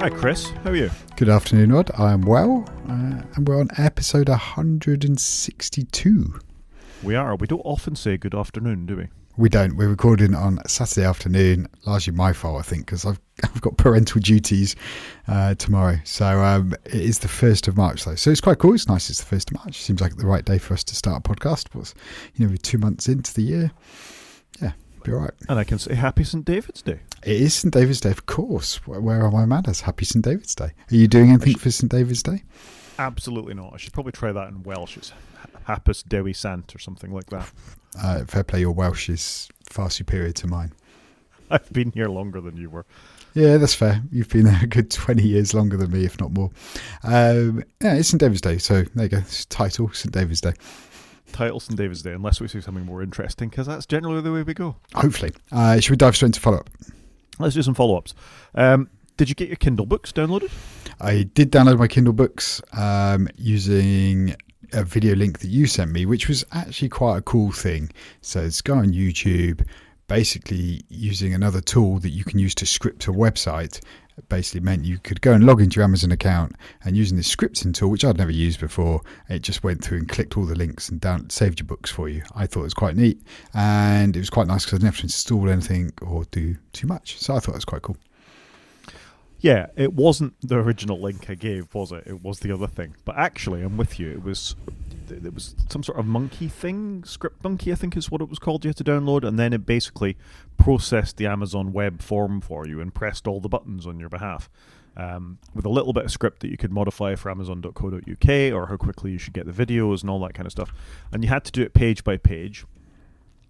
Hi Chris, how are you? Good afternoon, Rod. I am well, and we're on episode 162. We are. We don't often say good afternoon, do we? We don't. We're recording on Saturday afternoon. Largely my fault, I think, because I've got parental duties tomorrow. So it is the 1st of March, though. So it's quite cool. It's nice it's the 1st of March. Seems like the right day for us to start a podcast. But, we're 2 months into the year. Yeah, be all right. And I can say Happy St. David's Day. It is St. David's Day, of course. Where are my manners? Happy St. David's Day. Are you doing anything for St. David's Day? Absolutely not. I should probably try that in Welsh. It's Hapus, Dewi Sant or something like that. Fair play, your Welsh is far superior to mine. I've been here longer than you were. Yeah, that's fair. You've been there a good 20 years longer than me, if not more. It's St. David's Day, so there you go. It's title, St. David's Day. Title St. David's Day, unless we say something more interesting, because that's generally the way we go. Hopefully. Should we dive straight into follow-up? Let's do some follow-ups. Did you get your Kindle books downloaded? I did download my Kindle books using a video link that you sent me, which was actually quite a cool thing. So it's go on YouTube, basically using another tool that you can use to script a website. It basically meant you could go and log into your Amazon account, and using this scripting tool, which I'd never used before, it just went through and clicked all the links and saved your books for you. I thought it was quite neat, and it was quite nice because I didn't have to install anything or do too much. So I thought it was quite cool. Yeah, it wasn't the original link I gave, was it? It was the other thing. But actually, I'm with you. It was some sort of monkey thing. Script Monkey, I think is what it was called. You had to download, and then it basically processed the Amazon web form for you and pressed all the buttons on your behalf. With a little bit of script that you could modify for Amazon.co.uk, or how quickly you should get the videos and all that kind of stuff. And you had to do it page by page.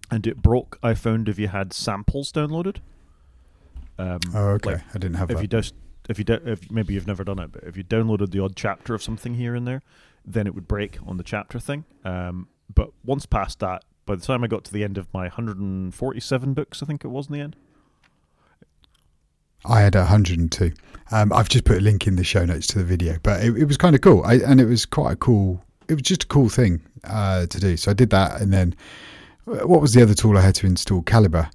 And it broke, I found, if you had samples downloaded. Okay. I didn't have that. If maybe you've never done it, but if you downloaded the odd chapter of something here and there, then it would break on the chapter thing. But once past that, by the time I got to the end of my 147 books, I think it was in the end. I had 102. I've just put a link in the show notes to the video, but it was kind of cool. And it was quite a cool. It was just a cool thing to do. So I did that, and then what was the other tool I had to install? Calibre,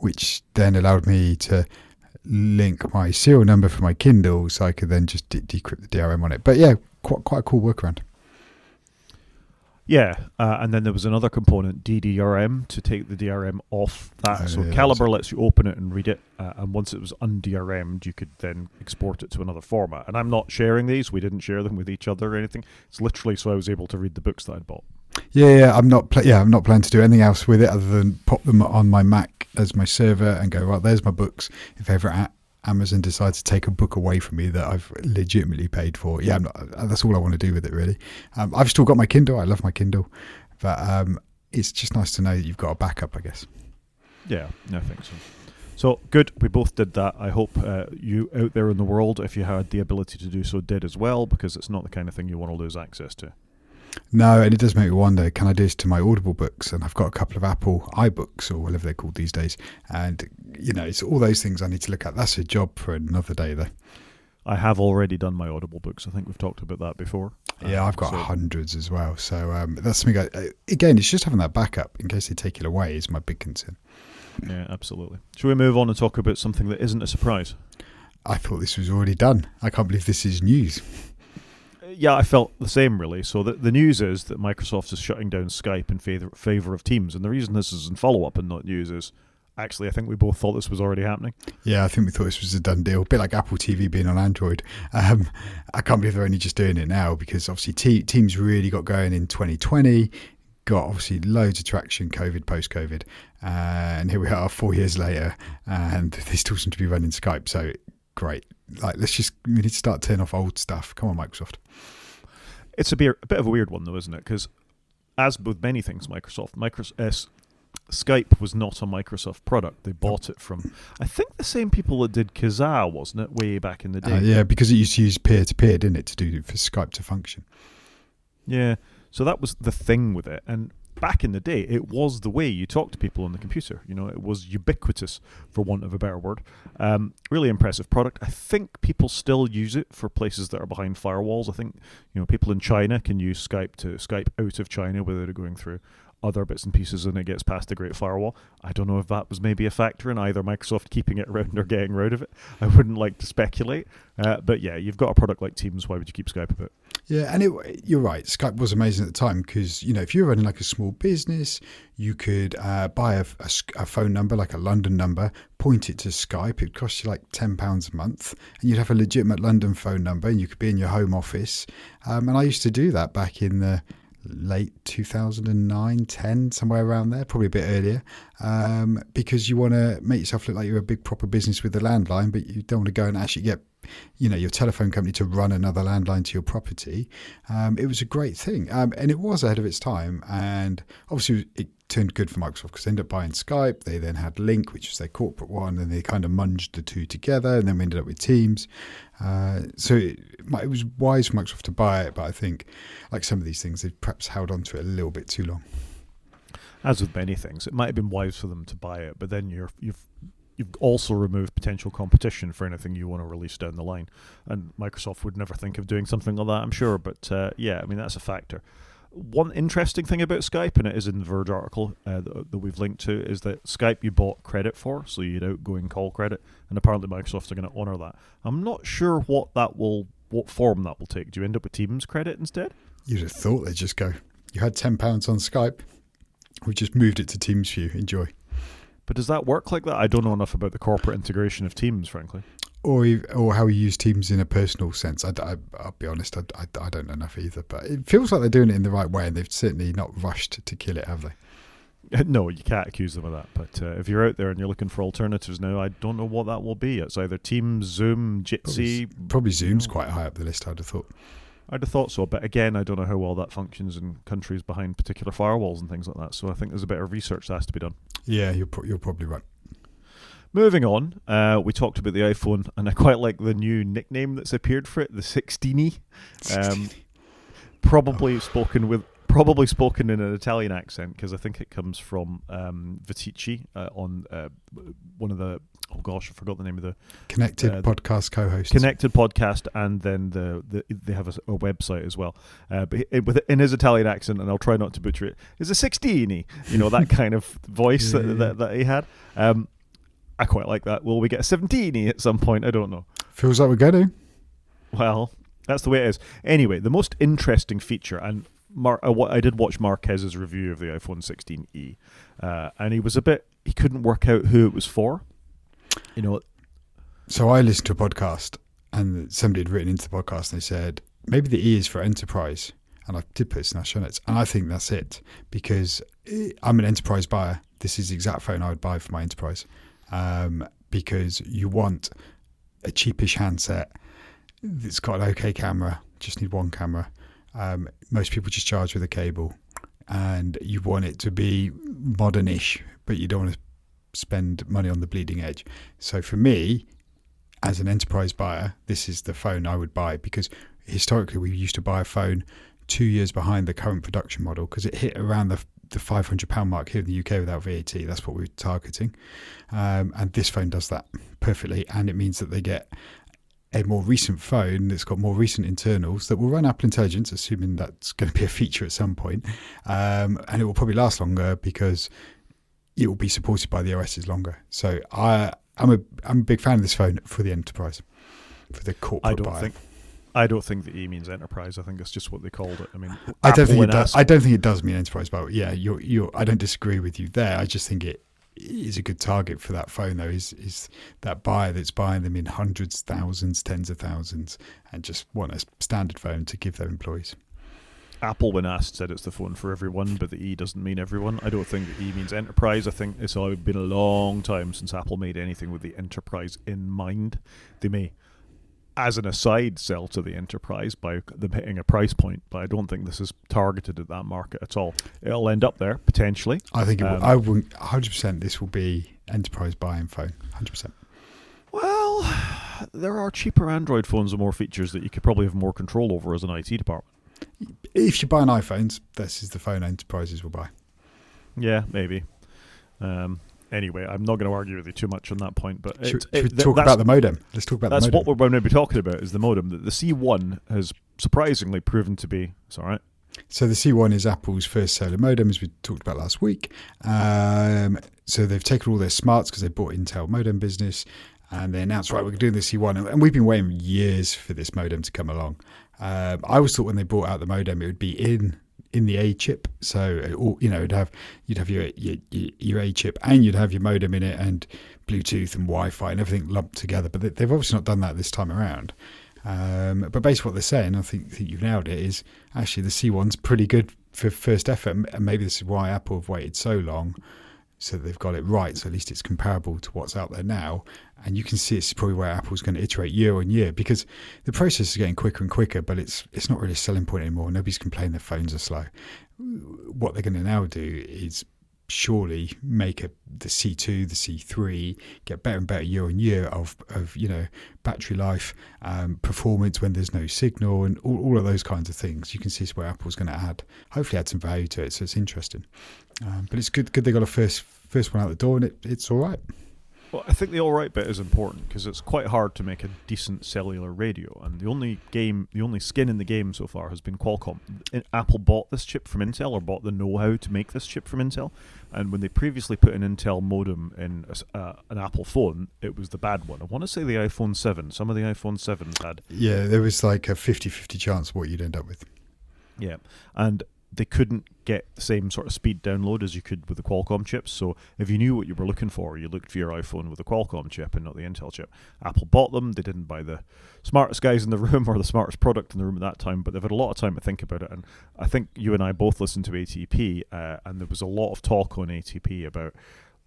which then allowed me to link my serial number for my Kindle, so I could then just decrypt the DRM on it. But yeah, quite a cool workaround. Yeah, and then there was another component, DDRM, to take the DRM off that. So yeah, Calibre lets you open it and read it, and once it was un-DRM'd, you could then export it to another format. And I'm not sharing these. We didn't share them with each other or anything. It's literally so I was able to read the books that I'd bought. Yeah, I'm not planning to do anything else with it other than pop them on my Mac as my server and go, right, there's my books. If ever Amazon decides to take a book away from me that I've legitimately paid for, that's all I want to do with it, really. I've still got my Kindle. I love my Kindle, but it's just nice to know that you've got a backup, I guess. Yeah, I think so. So good, we both did that. I hope you out there in the world, if you had the ability to do so, did as well, because it's not the kind of thing you want to lose access to. No, and it does make me wonder, can I do this to my Audible books? And I've got a couple of Apple iBooks, or whatever they're called these days. And, it's all those things I need to look at. That's a job for another day, though. I have already done my Audible books. I think we've talked about that before. Yeah, I've got hundreds as well. So that's something, again, it's just having that backup in case they take it away is my big concern. Yeah, absolutely. Shall we move on and talk about something that isn't a surprise? I thought this was already done. I can't believe this is news. Yeah, I felt the same, really. So the news is that Microsoft is shutting down Skype in favour of Teams. And the reason this is in follow-up and not news is, actually, I think we both thought this was already happening. Yeah, I think we thought this was a done deal. A bit like Apple TV being on Android. I can't believe they're only just doing it now, because obviously Teams really got going in 2020, got obviously loads of traction, post-COVID. And here we are 4 years later, and they still seem to be running Skype. So great. We need to start turning off old stuff. Come on, Microsoft. It's a bit of a weird one, though, isn't it? Because as with many things, Skype was not a Microsoft product. They bought it from, I think, the same people that did Kazaa, wasn't it, way back in the day? Yeah, because it used to use peer-to-peer, didn't it, for Skype to function. Yeah, so that was the thing with it. And back in the day, it was the way you talk to people on the computer. It was ubiquitous, for want of a better word. Really impressive product. I think people still use it for places that are behind firewalls. I think people in China can use Skype to Skype out of China without it going through other bits and pieces and it gets past the Great Firewall. I don't know if that was maybe a factor in either Microsoft keeping it around or getting rid of it. I wouldn't like to speculate. But yeah, you've got a product like Teams. Why would you keep Skype about? Yeah, and you're right. Skype was amazing at the time because, if you're running like a small business, you could buy a phone number, like a London number, point it to Skype. It would cost you like £10 a month, and you'd have a legitimate London phone number, and you could be in your home office. And I used to do that back in the late 2009, 10, somewhere around there, probably a bit earlier, because you want to make yourself look like you're a big proper business with a landline, but you don't want to go and actually get your telephone company to run another landline to your property. It was a great thing, and it was ahead of its time, and obviously it turned good for Microsoft because they ended up buying Skype. They then had Link, which was their corporate one, and they kind of munged the two together, and then we ended up with Teams. So it was wise for Microsoft to buy it, but I think like some of these things, they've perhaps held on to it a little bit too long. As with many things, it might have been wise for them to buy it, but then you've also removed potential competition for anything you want to release down the line. And Microsoft would never think of doing something like that, I'm sure. But yeah, I mean, that's a factor. One interesting thing about Skype, and it is in the Verge article that we've linked to, is that Skype you bought credit for, so you had outgoing call credit, and apparently Microsoft are going to honour that. I'm not sure what form that will take. Do you end up with Teams credit instead? You'd have thought they'd just go, you had £10 on Skype, we just moved it to Teams for you, enjoy. But does that work like that? I don't know enough about the corporate integration of Teams, frankly. Or how we use Teams in a personal sense. I'll be honest, I don't know enough either. But it feels like they're doing it in the right way, and they've certainly not rushed to kill it, have they? No, you can't accuse them of that. But if you're out there and you're looking for alternatives now, I don't know what that will be. It's either Teams, Zoom, Jitsi. Probably Zoom's quite high up the list, I'd have thought. I'd have thought so, but again, I don't know how well that functions in countries behind particular firewalls and things like that. So I think there's a bit of research that has to be done. Yeah, you're probably right. Moving on, we talked about the iPhone, and I quite like the new nickname that's appeared for it, the 16e. Probably spoken in an Italian accent, because I think it comes from Viticci on one of the, oh gosh, I forgot the name of the Connected podcast co-hosts. Connected podcast, and then they have a website as well. But in his Italian accent, and I'll try not to butcher it, is a 16e, that kind of voice that he had. I quite like that. Will we get a 17e at some point? I don't know. Feels like we're going to. Well, that's the way it is. Anyway, the most interesting feature, and I did watch Marquez's review of the iPhone 16e, and he couldn't work out who it was for. So I listened to a podcast, and somebody had written into the podcast, and they said, maybe the E is for enterprise. And I did put this in our show notes, and I think that's it, because I'm an enterprise buyer. This is the exact phone I would buy for my enterprise. Because you want a cheapish handset that's got an okay camera, just need one camera. Most people just charge with a cable, and you want it to be modern-ish, but you don't want to spend money on the bleeding edge. So for me, as an enterprise buyer, this is the phone I would buy, because historically we used to buy a phone 2 years behind the current production model, because it hit around the £500 mark here in the UK without VAT. That's what we're targeting. And this phone does that perfectly. And it means that they get a more recent phone that's got more recent internals that will run Apple Intelligence, assuming that's going to be a feature at some point. And it will probably last longer because it will be supported by the OSs longer. So I'm a big fan of this phone for the enterprise, for the corporate buyer. I don't think the E means enterprise. I think it's just what they called it. I mean, I don't think it does mean enterprise, but yeah, I don't disagree with you there. I just think it is a good target for that phone, though. Is that buyer that's buying them in hundreds, thousands, tens of thousands, and just want a standard phone to give their employees. Apple, when asked, said it's the phone for everyone, but the E doesn't mean everyone. I don't think the E means enterprise. I think it's been a long time since Apple made anything with the enterprise in mind. They may, as an aside, sell to the enterprise by them hitting a price point, but I don't think this is targeted at that market at all. It'll end up there, potentially. I think I will 100% this will be enterprise buying phone, 100%. Well, there are cheaper Android phones with more features that you could probably have more control over as an IT department. If you buy an iPhone, this is the phone enterprises will buy. Yeah, maybe. Anyway, I'm not going to argue with you too much on that point. But should we talk about the modem? Let's talk about the modem. That's what we're going to be talking about, is the modem. The C1 has surprisingly proven to be... It's all right. So the C1 is Apple's first cellular modem, as we talked about last week. So they've taken all their smarts because they bought Intel modem business, and they announced, right, we're doing the C1. And we've been waiting years for this modem to come along. I always thought when they brought out the modem, it would be in the A chip. So, you'd have your A chip and you'd have your modem in it and Bluetooth and Wi-Fi and everything lumped together. But they've obviously not done that this time around. But basically what they're saying, I think you've nailed it, is actually the C1's pretty good for first effort. And maybe this is why Apple have waited so long, so that they've got it right. So at least it's comparable to what's out there now. And you can see it's probably where Apple's going to iterate year on year, because the process is getting quicker and quicker, but it's not really a selling point anymore. Nobody's complaining their phones are slow. What they're going to now do is surely make the C2, the C3 get better and better year on year of battery life, performance when there's no signal, and all of those kinds of things. You can see it's where Apple's going to hopefully add some value to it. So it's interesting, but it's good they got a first one out the door, and it's all right. Well, I think the all right bit is important because it's quite hard to make a decent cellular radio, and the only skin in the game so far has been Qualcomm. Apple bought this chip from Intel, or bought the know-how to make this chip from Intel, and when they previously put an Intel modem in an Apple phone, it was the bad one. I want to say the iPhone 7. Some of the iPhone 7s had. Yeah, there was like a 50-50 chance what you'd end up with. Yeah, and they couldn't get the same sort of speed download as you could with the Qualcomm chips. So if you knew what you were looking for, you looked for your iPhone with the Qualcomm chip and not the Intel chip. Apple bought them. They didn't buy the smartest guys in the room or the smartest product in the room at that time, but they've had a lot of time to think about it. And I think you and I both listened to ATP, and there was a lot of talk on ATP about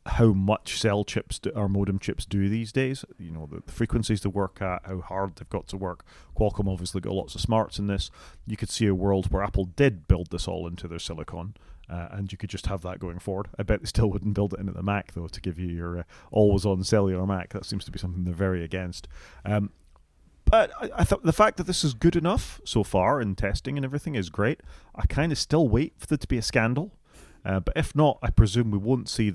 how much cell chips or modem chips do these days. The frequencies they work at, how hard they've got to work. Qualcomm obviously got lots of smarts in this. You could see a world where Apple did build this all into their silicon, and you could just have that going forward. I bet they still wouldn't build it into the Mac, though, to give you your always-on cellular Mac. That seems to be something they're very against. But I thought the fact that this is good enough so far in testing and everything is great. I kind of still wait for there to be a scandal. But if not, I presume we won't see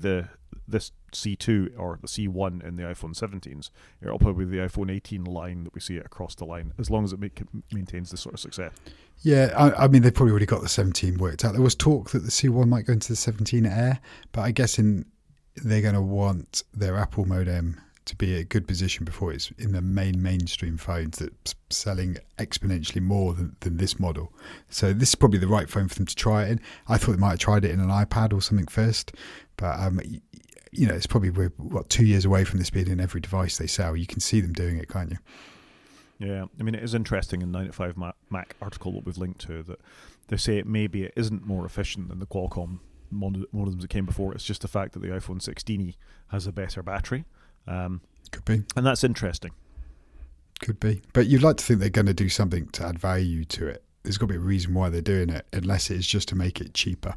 this C2 or the C1 in the iPhone 17s. It'll probably be the iPhone 18 line that we see it across the line, as long as it maintains this sort of success. Yeah, I mean, they've probably already got the 17 worked out. There was talk that the C1 might go into the 17 Air, but I guess they're going to want their Apple modem to be a good position before it's in the mainstream phones that's selling exponentially more than this model. So this is probably the right phone for them to try it in. I thought they might have tried it in an iPad or something first, but it's probably we're 2 years away from this being in every device they sell. You can see them doing it, can't you? Yeah, I mean, it is interesting in 95 Mac article that we've linked to that they say it isn't more efficient than the Qualcomm modems that came before. It's just the fact that the iPhone 16e has a better battery. Could be. And that's interesting. Could be. But you'd like to think they're going to do something to add value to it. There's got to be a reason why they're doing it, unless it's just to make it cheaper.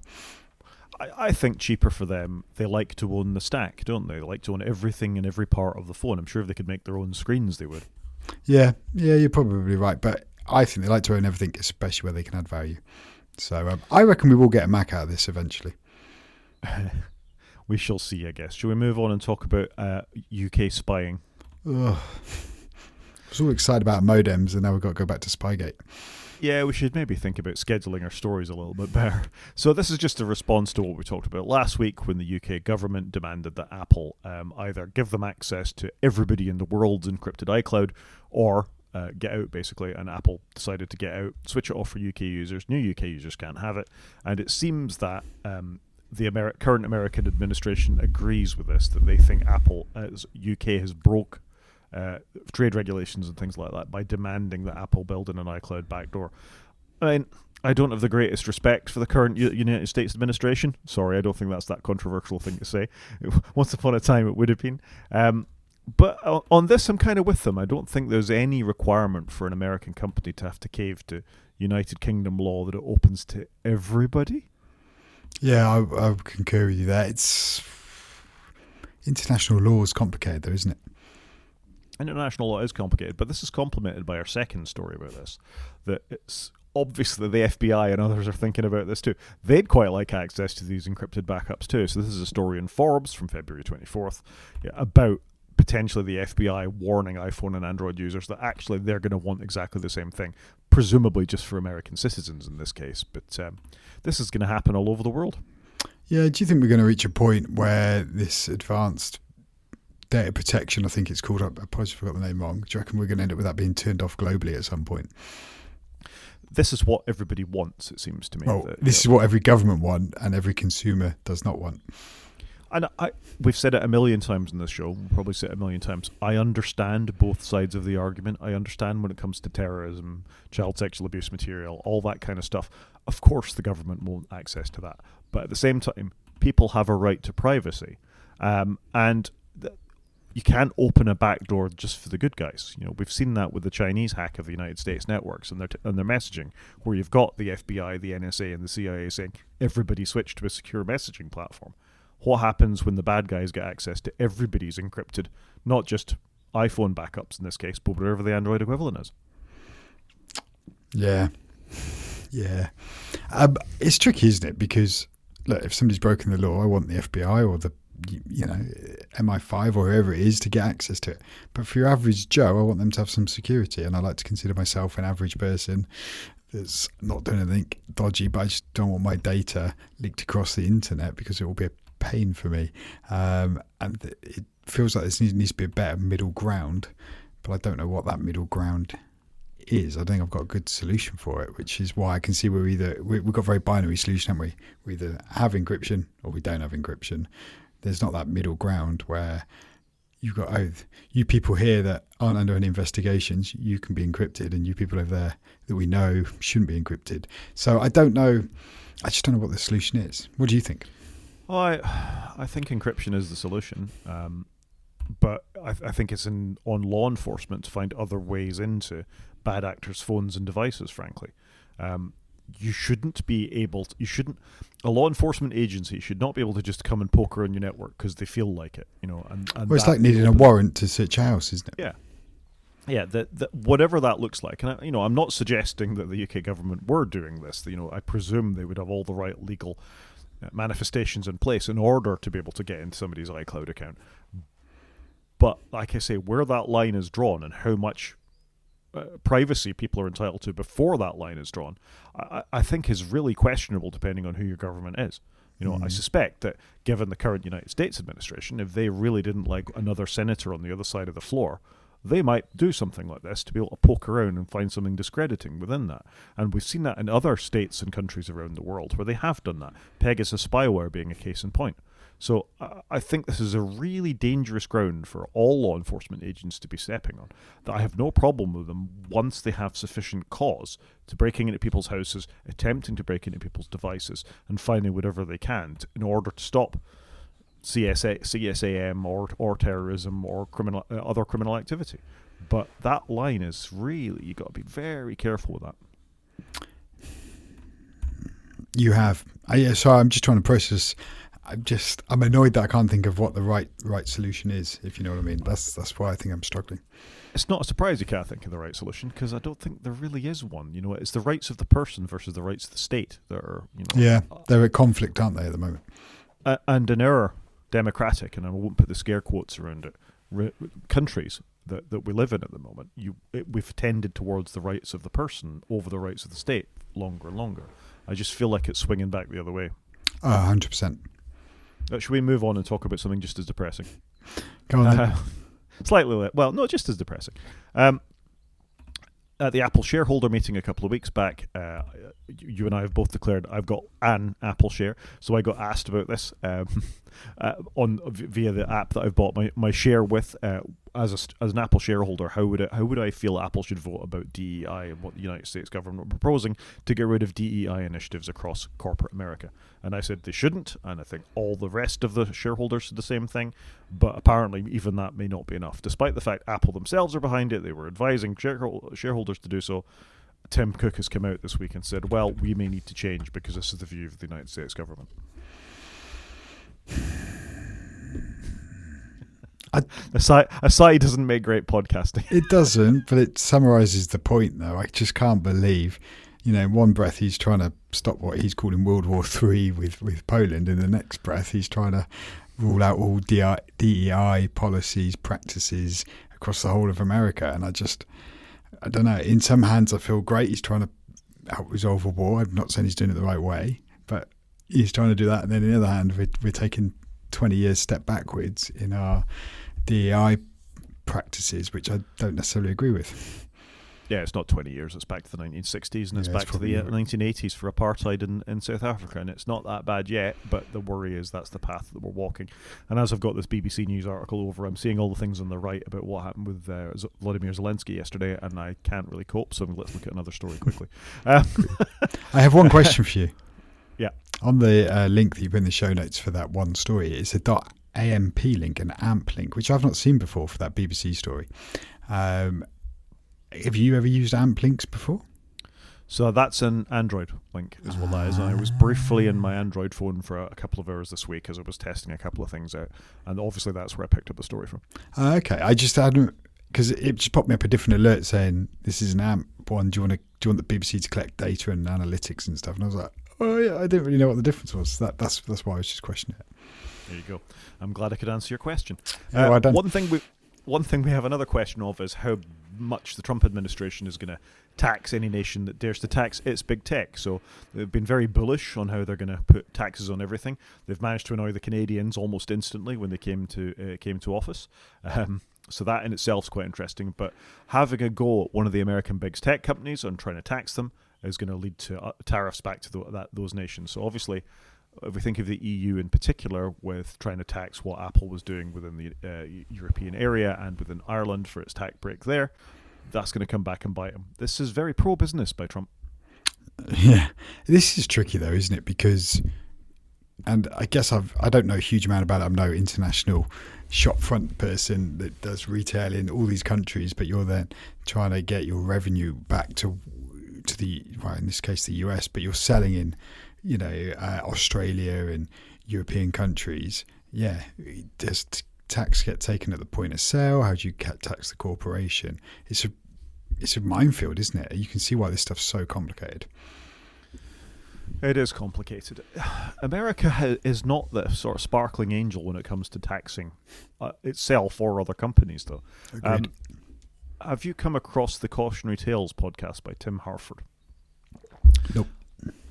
I think cheaper for them. They like to own the stack, don't they? They like to own everything in every part of the phone. I'm sure if they could make their own screens, they would. Yeah, you're probably right. But I think they like to own everything, especially where they can add value. So I reckon we will get a Mac out of this eventually. We shall see, I guess. Shall we move on and talk about UK spying? I was all excited about modems, and now we've got to go back to Spygate. Yeah, we should maybe think about scheduling our stories a little bit better. So this is just a response to what we talked about last week when the UK government demanded that Apple either give them access to everybody in the world's encrypted iCloud or get out, basically. And Apple decided to get out, switch it off for UK users. New UK users can't have it. And it seems that the current American administration agrees with this, that they think Apple, as UK has broke trade regulations and things like that by demanding that Apple build in an iCloud backdoor. I mean, I don't have the greatest respect for the current United States administration. Sorry, I don't think that's that controversial thing to say. Once upon a time it would have been. But on this, I'm kind of with them. I don't think there's any requirement for an American company to have to cave to United Kingdom law that it opens to everybody. Yeah, I concur with you there. It's international law is complicated, though, isn't it? International law is complicated, but this is complemented by our second story about this, that it's obviously the FBI and others are thinking about this too. They'd quite like access to these encrypted backups too. So this is a story in Forbes from February 24th about potentially the FBI warning iPhone and Android users that actually they're going to want exactly the same thing, presumably just for American citizens in this case. But this is going to happen all over the world. Yeah, do you think we're going to reach a point where this advanced data protection, I think it's called, I apologize if I got the name wrong, do you reckon we're going to end up with that being turned off globally at some point? This is what everybody wants, it seems to me. Well, this is what every government wants and every consumer does not want. And we've said it a million times in this show, we'll probably say it a million times. I understand both sides of the argument. I understand when it comes to terrorism, child sexual abuse material, all that kind of stuff. Of course the government won't access to that. But at the same time, people have a right to privacy. And you can't open a backdoor just for the good guys. You know, we've seen that with the Chinese hack of the United States networks and their messaging, where you've got the FBI, the NSA, and the CIA saying everybody switch to a secure messaging platform. What happens when the bad guys get access to everybody's encrypted, not just iPhone backups in this case, but whatever the Android equivalent is? Yeah. It's tricky, isn't it? Because, look, if somebody's broken the law, I want the FBI or the MI5 or whoever it is to get access to it. But for your average Joe, I want them to have some security, and I like to consider myself an average person that's not doing anything dodgy, but I just don't want my data leaked across the internet because it will be a pain for me. And it feels like there needs to be a better middle ground, but I don't know what that middle ground is. I don't think I've got a good solution for it, which is why I can see we've got a very binary solution, haven't we? We either have encryption or we don't have encryption. There's not that middle ground where you've got, you people here that aren't under any investigations, you can be encrypted, and you people over there that we know shouldn't be encrypted. So I don't know. I just don't know what the solution is. What do you think? Well, I think encryption is the solution, but I think it's on law enforcement to find other ways into bad actors' phones and devices, frankly. You shouldn't be able to, a law enforcement agency should not be able to just come and poke around your network because they feel like it, you know. And well, it's like needing a warrant to search a house, isn't it? Yeah, whatever that looks like. And, I'm not suggesting that the UK government were doing this. I presume they would have all the right legal manifestations in place in order to be able to get into somebody's iCloud account. But like I say, where that line is drawn and how much privacy people are entitled to before that line is drawn, I think is really questionable depending on who your government is. I suspect that given the current United States administration, if they really didn't like another senator on the other side of the floor, they might do something like this to be able to poke around and find something discrediting within that. And we've seen that in other states and countries around the world where they have done that. Pegasus spyware being a case in point. So I think this is a really dangerous ground for all law enforcement agents to be stepping on. That I have no problem with them once they have sufficient cause to breaking into people's houses, attempting to break into people's devices, and finding whatever they can in order to stop CSAM or terrorism or other criminal activity. But that line is really, you've got to be very careful with that. You have. Sorry, I'm just trying to process. I'm annoyed that I can't think of what the right solution is, if you know what I mean. That's why I think I'm struggling. It's not a surprise you can't think of the right solution, because I don't think there really is one. It's the rights of the person versus the rights of the state that are, Yeah, they're at conflict, aren't they, at the moment? And in our democratic, and I won't put the scare quotes around it, countries that we live in at the moment, we've tended towards the rights of the person over the rights of the state longer and longer. I just feel like it's swinging back the other way. 100%. Should we move on and talk about something just as depressing? Go on then. Slightly, well, no, just as depressing. At the Apple shareholder meeting a couple of weeks back, you and I have both declared I've got an Apple share, so I got asked about this via the app that I've bought my share with. As an Apple shareholder, how would I feel Apple should vote about DEI and what the United States government are proposing to get rid of DEI initiatives across corporate America? And I said they shouldn't, and I think all the rest of the shareholders said the same thing, but apparently even that may not be enough. Despite the fact Apple themselves are behind it, they were advising shareholders to do so. Tim Cook has come out this week and said, well, we may need to change because this is the view of the United States government. A sigh doesn't make great podcasting. It doesn't, but it summarises the point, though. I just can't believe, in one breath he's trying to stop what he's calling World War III with Poland, in the next breath he's trying to rule out all DEI policies, practices across the whole of America. And I don't know. In some hands, I feel great. He's trying to help resolve a war. I'm not saying he's doing it the right way, but he's trying to do that. And then on the other hand, we're taking 20 years step backwards in our DEI practices, which I don't necessarily agree with. Yeah, it's not 20 years. It's back to the 1960s, and it's back to the 1980s for apartheid in South Africa, and it's not that bad yet, but the worry is that's the path that we're walking. And as I've got this BBC News article over, I'm seeing all the things on the right about what happened with Vladimir Zelensky yesterday, and I can't really cope, so let's look at another story quickly. I have one question for you. Yeah. On the link that you put in the show notes for that one story, it's a .amp link, an AMP link, which I've not seen before for that BBC story. Have you ever used AMP links before? So that's an Android link is what that is. I was briefly in my Android phone for a couple of hours this week as I was testing a couple of things out. And obviously that's where I picked up the story from. Okay. I just hadn't, because it just popped me up a different alert saying this is an AMP one. Do you want the BBC to collect data and analytics and stuff? And I was like, oh yeah, I didn't really know what the difference was. That's why I was just questioning it. There you go. I'm glad I could answer your question. Well done. One thing we have another question of is how much the Trump administration is going to tax any nation that dares to tax its big tech. So they've been very bullish on how they're going to put taxes on everything. They've managed to annoy the Canadians almost instantly when they came to office. So that in itself is quite interesting. But having a go at one of the American big tech companies and trying to tax them is going to lead to tariffs back to those nations. So obviously, if we think of the EU in particular with trying to tax what Apple was doing within the European area and within Ireland for its tax break there, that's going to come back and bite them. This is very pro-business by Trump. Yeah, this is tricky though, isn't it? Because, and I guess I don't know a huge amount about it. I'm no international shopfront person that does retail in all these countries, but you're then trying to get your revenue back to the, well, in this case the US, but you're selling in Australia and European countries. Yeah, does tax get taken at the point of sale? How do you tax the corporation? It's a minefield, isn't it? You can see why this stuff's so complicated. It is complicated. America is not the sort of sparkling angel when it comes to taxing itself or other companies, though. Agreed. Have you come across the Cautionary Tales podcast by Tim Harford? Nope.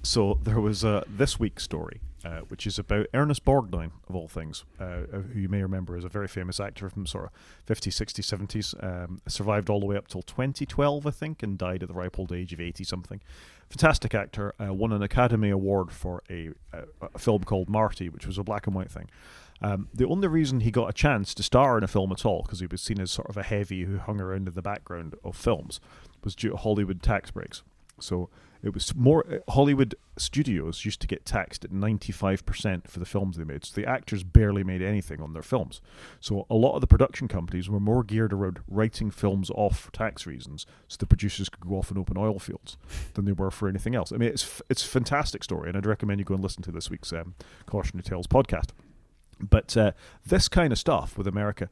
So there was this week's story, which is about Ernest Borgnine, of all things, who you may remember is a very famous actor from sort of 50s, 60s, 70s. Survived all the way up till 2012, I think, and died at the ripe old age of 80-something. Fantastic actor, won an Academy Award for a film called Marty, which was a black and white thing. The only reason he got a chance to star in a film at all, because he was seen as sort of a heavy who hung around in the background of films, was due to Hollywood tax breaks. So it was more Hollywood studios used to get taxed at 95% for the films they made. So the actors barely made anything on their films. So a lot of the production companies were more geared around writing films off for tax reasons, so the producers could go off and open oil fields, than they were for anything else. I mean, it's a fantastic story, and I'd recommend you go and listen to this week's Cautionary Tales podcast. But this kind of stuff with America,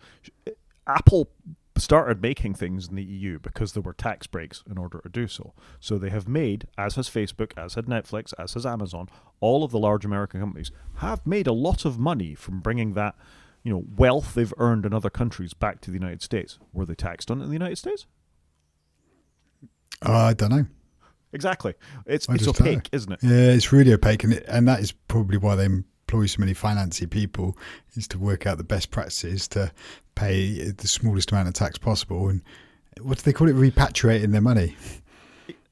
Apple started making things in the EU because there were tax breaks in order to do so. So they have made, as has Facebook, as has Netflix, as has Amazon, all of the large American companies have made a lot of money from bringing that, wealth they've earned in other countries back to the United States. Were they taxed on it in the United States? I don't know. Exactly. It's opaque, isn't it? Yeah, it's really opaque, and that is probably why they employ so many financy people, is to work out the best practices to pay the smallest amount of tax possible. And what do they call it? Repatriating their money.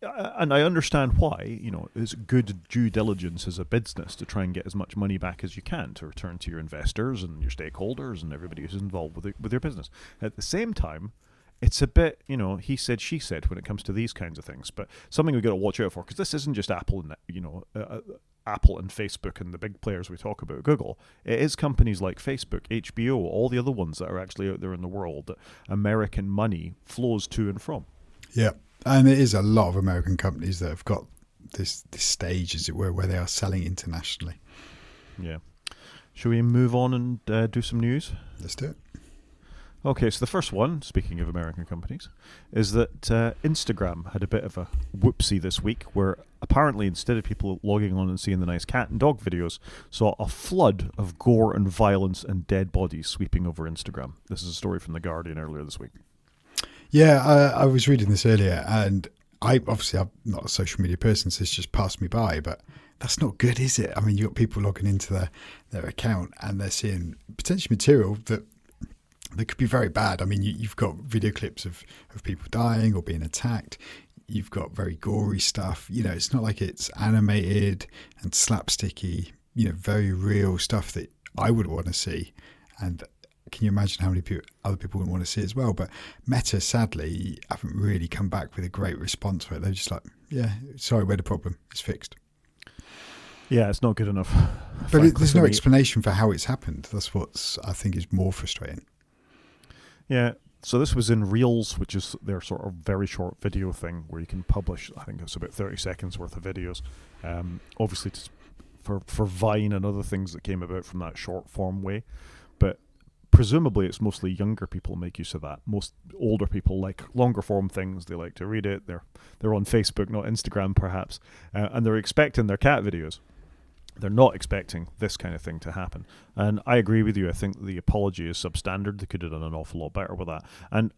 And I understand why. It's good due diligence as a business to try and get as much money back as you can to return to your investors and your stakeholders and everybody who's involved with your business. At the same time, it's a bit, he said, she said when it comes to these kinds of things. But something we've got to watch out for, because this isn't just Apple and Apple and Facebook and the big players we talk about, Google. It is companies like Facebook, HBO, all the other ones that are actually out there in the world that American money flows to and from. Yeah, and there is a lot of American companies that have got this stage, as it were, where they are selling internationally. Yeah. Shall we move on and do some news? Let's do it. Okay, so the first one, speaking of American companies, is that Instagram had a bit of a whoopsie this week where apparently instead of people logging on and seeing the nice cat and dog videos, saw a flood of gore and violence and dead bodies sweeping over Instagram. This is a story from The Guardian earlier this week. Yeah, I was reading this earlier, and I'm not a social media person, so it's just passed me by, but that's not good, is it? I mean, you've got people logging into their account and they're seeing potential material that could be very bad. I mean, you've got video clips of people dying or being attacked. You've got very gory stuff. It's not like it's animated and slapsticky, very real stuff that I would want to see. And can you imagine how many other people would want to see it as well? But Meta, sadly, haven't really come back with a great response for it. They're just like, yeah, sorry, we're the problem. It's fixed. Yeah, it's not good enough. But there's no explanation for how it's happened. That's what I think is more frustrating. Yeah, so this was in Reels, which is their sort of very short video thing where you can publish, I think it's about 30 seconds worth of videos. Obviously for Vine and other things that came about from that short form way. But presumably it's mostly younger people make use of that. Most older people like longer form things. They like to read it. They're on Facebook, not Instagram perhaps. And they're expecting their cat videos. They're not expecting this kind of thing to happen. And I agree with you. I think the apology is substandard. They could have done an awful lot better with that. And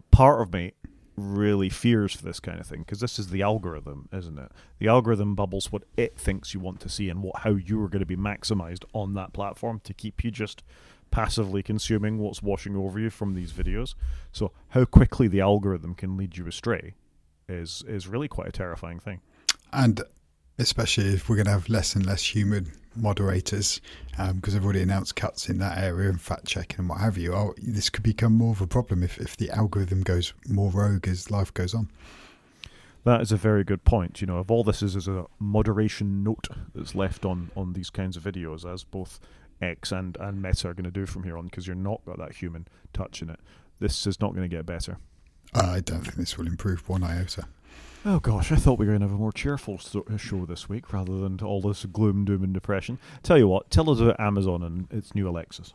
part of me really fears for this kind of thing because this is the algorithm, isn't it? The algorithm bubbles what it thinks you want to see and how you are going to be maximized on that platform to keep you just passively consuming what's washing over you from these videos. So how quickly the algorithm can lead you astray is really quite a terrifying thing. And especially if we're going to have less and less human moderators, because they've already announced cuts in that area and fact checking and what have you. This could become more of a problem if the algorithm goes more rogue as life goes on. That is a very good point. If all this is a moderation note that's left on these kinds of videos, as both X and Meta are going to do from here on, because you're not got that human touch in it, this is not going to get better. I don't think this will improve one iota. Oh gosh, I thought we were going to have a more cheerful show this week rather than all this gloom, doom and depression. Tell you what, tell us about Amazon and its new Alexas.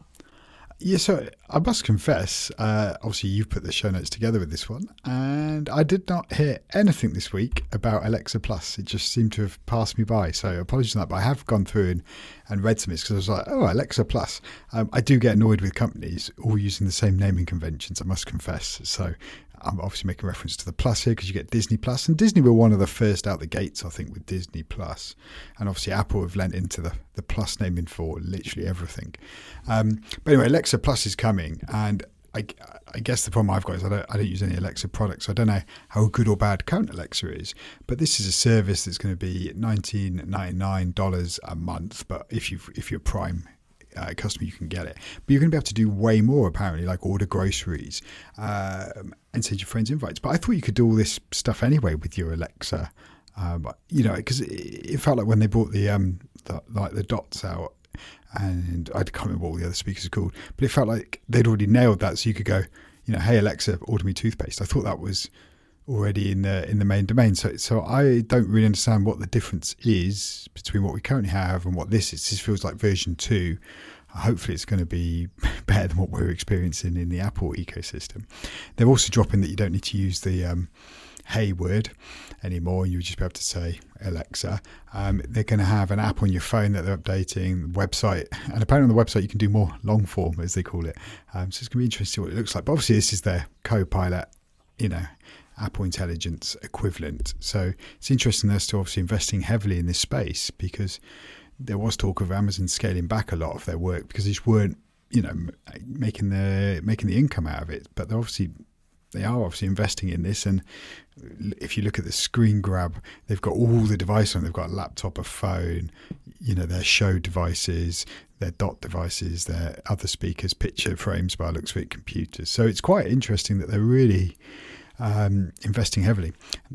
Yeah, so I must confess, obviously you've put the show notes together with this one, and I did not hear anything this week about Alexa Plus. It just seemed to have passed me by, so apologies on that, but I have gone through and read some of this because I was like, oh, Alexa Plus. I do get annoyed with companies all using the same naming conventions, I must confess. So I'm obviously making reference to the Plus here because you get Disney Plus, and Disney were one of the first out the gates, I think, with Disney Plus. And obviously Apple have lent into the Plus naming for literally everything. But anyway, Alexa Plus is coming, and I guess the problem I've got is I don't use any Alexa products, so I don't know how good or bad current Alexa is. But this is a service that's going to be $19.99 a month. But if you're Prime customer, you can get it. But you're going to be able to do way more, apparently, like order groceries and send your friends invites. But I thought you could do all this stuff anyway with your Alexa. Because it felt like when they brought the dots out, and I can't remember what all the other speakers are called, but it felt like they'd already nailed that. So you could go, hey Alexa, order me toothpaste. I thought that was already in the main domain. So I don't really understand what the difference is between what we currently have and what this is. This feels like version 2. Hopefully it's going to be better than what we're experiencing in the Apple ecosystem. They're also dropping that you don't need to use the Hey word anymore. You'll just be able to say Alexa. They're going to have an app on your phone that they're updating, the website, and apparently on the website you can do more long form, as they call it. So it's going to be interesting to see what it looks like. But obviously this is their Copilot, Apple Intelligence equivalent. So it's interesting they're still obviously investing heavily in this space, because there was talk of Amazon scaling back a lot of their work because they just weren't, making the income out of it. But they are obviously investing in this. And if you look at the screen grab, they've got all the devices on. They've got a laptop, a phone, their show devices, their dot devices, their other speakers, picture frames by the looks of it, computers. So it's quite interesting that they're really investing heavily.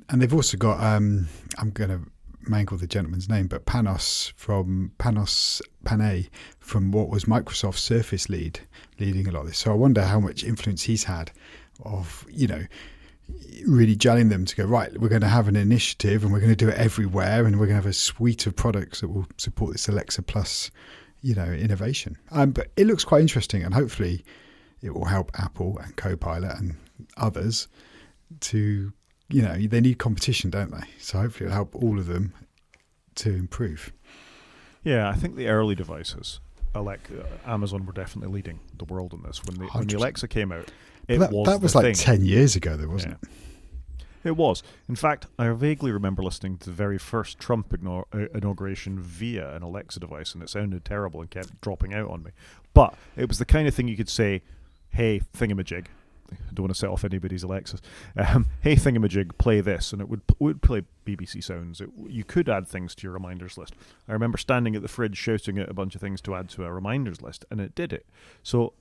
And they've also got, I'm going to mangle the gentleman's name, but Panos Panay from what was Microsoft's Surface leading a lot of this. So I wonder how much influence he's had of, really gelling them to go, right, we're going to have an initiative and we're going to do it everywhere, and we're going to have a suite of products that will support this Alexa Plus, innovation. But it looks quite interesting, and hopefully it will help Apple and Copilot and others to, they need competition, don't they? So hopefully it'll help all of them to improve. Yeah, I think the early devices, Amazon were definitely leading the world in this. When the Alexa came out, that was like thing. 10 years ago, though, wasn't it? It was. In fact, I vaguely remember listening to the very first Trump inauguration via an Alexa device, and it sounded terrible and kept dropping out on me. But it was the kind of thing you could say, hey, thingamajig. I don't want to set off anybody's Alexas. Hey, thingamajig, play this, and it would play BBC sounds. You could add things to your reminders list. I remember standing at the fridge shouting out a bunch of things to add to a reminders list, and it did it. So,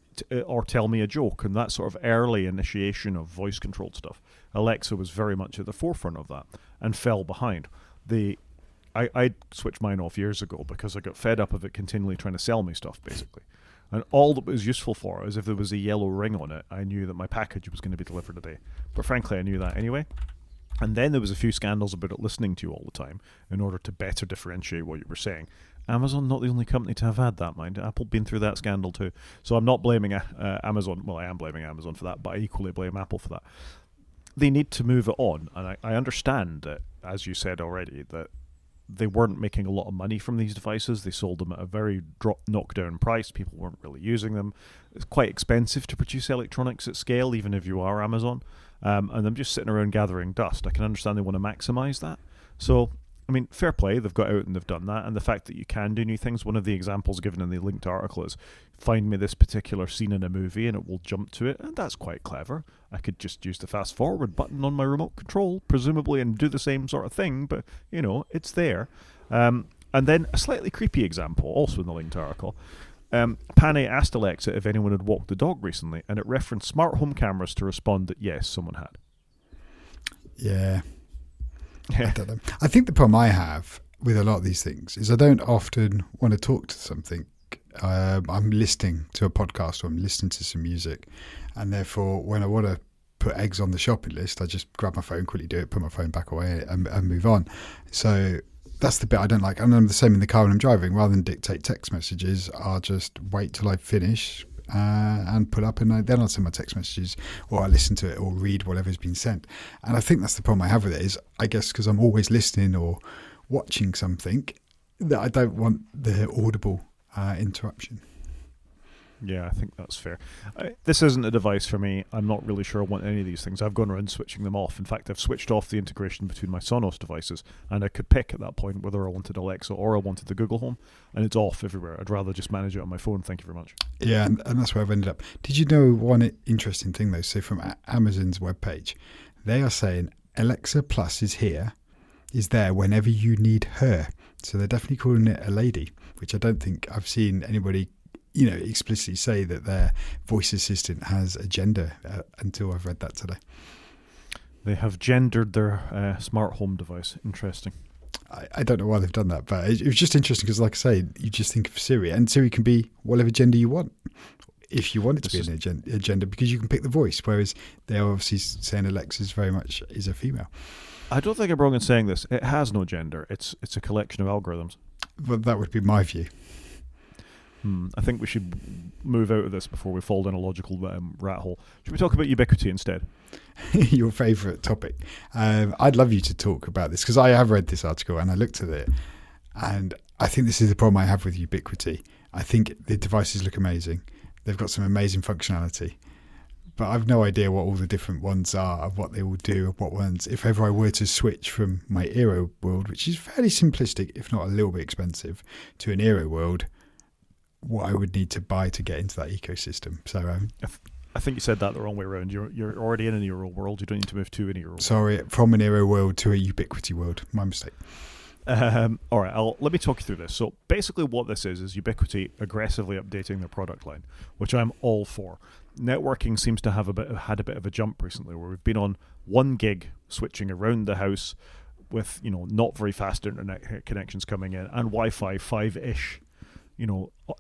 or tell me a joke, and that sort of early initiation of voice-controlled stuff. Alexa was very much at the forefront of that and fell behind. I switched mine off years ago because I got fed up of it continually trying to sell me stuff, basically. And all that was useful for is if there was a yellow ring on it, I knew that my package was going to be delivered today. But frankly, I knew that anyway. And then there was a few scandals about it listening to you all the time in order to better differentiate what you were saying. Amazon, not the only company to have had that, mind. Apple been through that scandal too. So I'm not blaming Amazon. Well, I am blaming Amazon for that, but I equally blame Apple for that. They need to move it on. And I understand that, as you said already, that they weren't making a lot of money from these devices. They sold them at a very knockdown price. People weren't really using them. It's quite expensive to produce electronics at scale, even if you are Amazon. And I'm just sitting around gathering dust. I can understand they want to maximize that. So, I mean, fair play. They've got out and they've done that. And the fact that you can do new things, one of the examples given in the linked article is find me this particular scene in a movie and it will jump to it. And that's quite clever. I could just use the fast forward button on my remote control, presumably, and do the same sort of thing. But, it's there. And then a slightly creepy example, also in the linked article. Pane asked Alexa if anyone had walked the dog recently, and it referenced smart home cameras to respond that yes, someone had. Yeah. I don't know. I think the problem I have with a lot of these things is I don't often want to talk to something. I'm listening to a podcast or I'm listening to some music, and therefore when I want to put eggs on the shopping list, I just grab my phone, quickly do it, put my phone back away and move on. So that's the bit I don't like. And I'm the same in the car when I'm driving. Rather than dictate text messages, I'll just wait till I finish and put up, and then I'll send my text messages, or I listen to it or read whatever's been sent. And I think that's the problem I have with it is, I guess because I'm always listening or watching something, that I don't want the audible interruption. Yeah, I think that's fair. This isn't a device for me. I'm not really sure I want any of these things. I've gone around switching them off. In fact, I've switched off the integration between my Sonos devices, and I could pick at that point whether I wanted Alexa or I wanted the Google Home, and it's off everywhere. I'd rather just manage it on my phone. Thank you very much. Yeah, and that's where I've ended up. Did you know one interesting thing, though? So from Amazon's webpage, they are saying Alexa Plus is there whenever you need her. So they're definitely calling it a lady, which I don't think I've seen anybody explicitly say that their voice assistant has a gender until I've read that today. They have gendered their smart home device. Interesting. I don't know why they've done that, but it was just interesting because, like I say, you just think of Siri, and Siri can be whatever gender you want, if you want it to be a gender, because you can pick the voice, whereas they're obviously saying Alexa's very much is a female. I don't think I'm wrong in saying this. It has no gender. It's a collection of algorithms. Well, that would be my view. I think we should move out of this before we fall down a logical rat hole. Should we talk about Ubiquiti instead? Your favourite topic. I'd love you to talk about this because I have read this article and I looked at it, and I think this is the problem I have with Ubiquiti. I think the devices look amazing. They've got some amazing functionality, but I've no idea what all the different ones are, of what they will do, of what ones. If ever I were to switch from my Eero world, which is fairly simplistic, if not a little bit expensive, to an Eero world, what I would need to buy to get into that ecosystem. So I think you said that the wrong way around. You're already in an Eero world. You don't need to move to an Eero world. Sorry, from an Eero world to a Ubiquiti world. My mistake. All right, let me talk you through this. So basically what this is Ubiquiti aggressively updating their product line, which I'm all for. Networking seems to have had a bit of a jump recently, where we've been on 1 gig switching around the house with not very fast internet connections coming in, and Wi-Fi 5-ish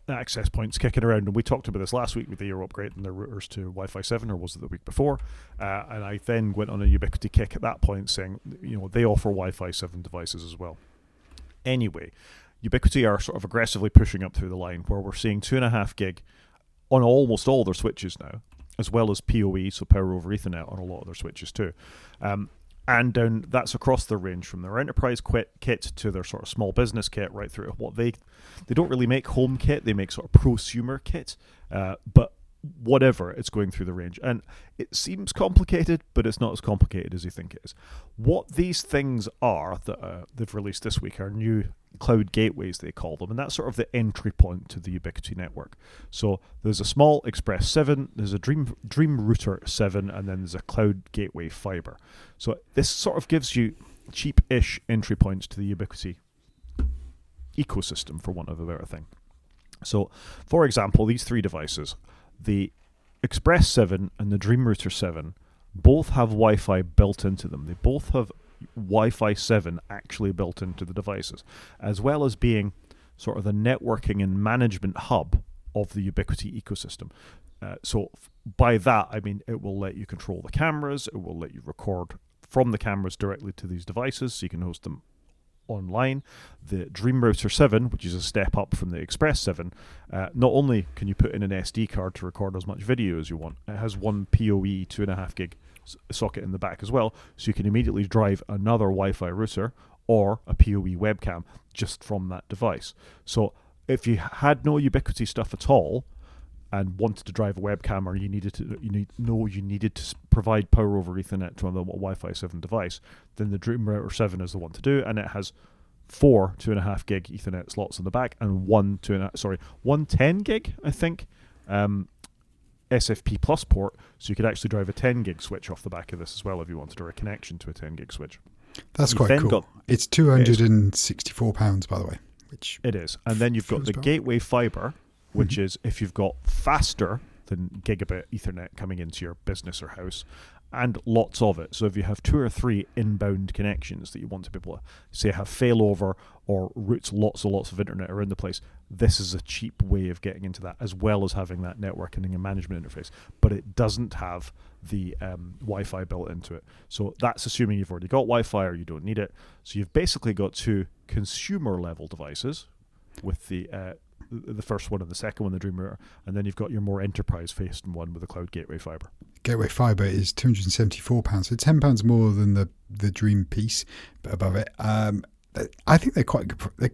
access points kicking around. And we talked about this last week with the Eero upgrading their routers to Wi-Fi 7, or was it the week before? And I then went on a Ubiquiti kick at that point saying, they offer Wi-Fi 7 devices as well. Anyway, Ubiquiti are sort of aggressively pushing up through the line, where we're seeing 2.5 gig on almost all their switches now. as well as PoE, so Power over Ethernet, on a lot of their switches too. And that's across the range from their enterprise kit to their sort of small business kit, right through to what they don't really make home kit, they make sort of prosumer kit, but whatever, it's going through the range. And it seems complicated, but it's not as complicated as you think it is. What these things are that they've released this week are new cloud gateways, they call them, and that's sort of the entry point to the Ubiquiti network. So there's a small Express 7, there's a Dream Router 7, and then there's a Cloud Gateway Fiber. So this sort of gives you cheap-ish entry points to the Ubiquiti ecosystem, for want of a better thing. So, for example, these three devices, the Express 7 and the Dream Router 7, both have Wi-Fi built into them. They both have Wi-Fi 7 actually built into the devices, as well as being sort of the networking and management hub of the Ubiquiti ecosystem. So by that, I mean it will let you control the cameras, it will let you record from the cameras directly to these devices, so you can host them online. The Dream Router 7, which is a step up from the Express 7, not only can you put in an SD card to record as much video as you want, it has one PoE 2.5 gig socket in the back as well, so you can immediately drive another Wi-Fi router or a PoE webcam just from that device. So if you had no Ubiquiti stuff at all and wanted to drive a webcam, or you needed to provide power over Ethernet to a Wi-Fi 7 device, then the Dream Router 7 is the one to do, and it has 4 2.5 gig Ethernet slots in the back and one 10 gig, I think, SFP plus port, so you could actually drive a 10 gig switch off the back of this as well if you wanted, or a connection to a 10 gig switch. That's quite cool. It's £264, by the way. Which it is. And then you've got the Gateway Fiber, which is if you've got faster than gigabit Ethernet coming into your business or house, and lots of it. So if you have 2 or 3 inbound connections that you want to be able to, say, have failover or routes lots and lots of internet around the place, this is a cheap way of getting into that, as well as having that networking and management interface. But it doesn't have the Wi-Fi built into it. So that's assuming you've already got Wi-Fi or you don't need it. So you've basically got 2 consumer-level devices with the first one and the second one, the Dream Router, and then you've got your more enterprise-facing one with the Cloud Gateway Fiber. Gateway Fiber is £274, so £10 more than the Dream piece, but above it. I think they're quite good.